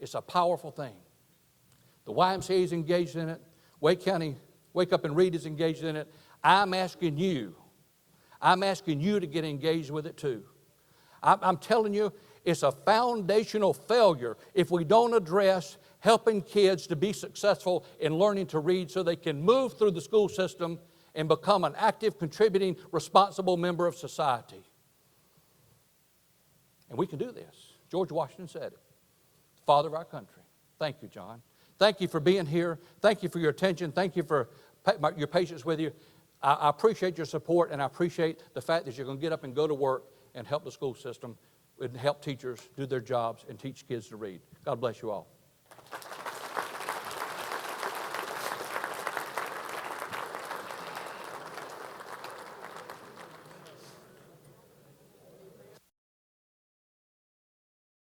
It's a powerful thing. The YMCA is engaged in it. Wake County, Wake Up and Read is engaged in it. I'm asking you to get engaged with it too. I'm telling you, it's a foundational failure if we don't address helping kids to be successful in learning to read so they can move through the school system and become an active, contributing, responsible member of society. And we can do this. George Washington said it. Father of our country. Thank you, John. Thank you for being here. Thank you for your attention. Thank you for your patience with you. I appreciate your support, and I appreciate the fact that you're going to get up and go to work and help the school system and help teachers do their jobs and teach kids to read. God bless you all.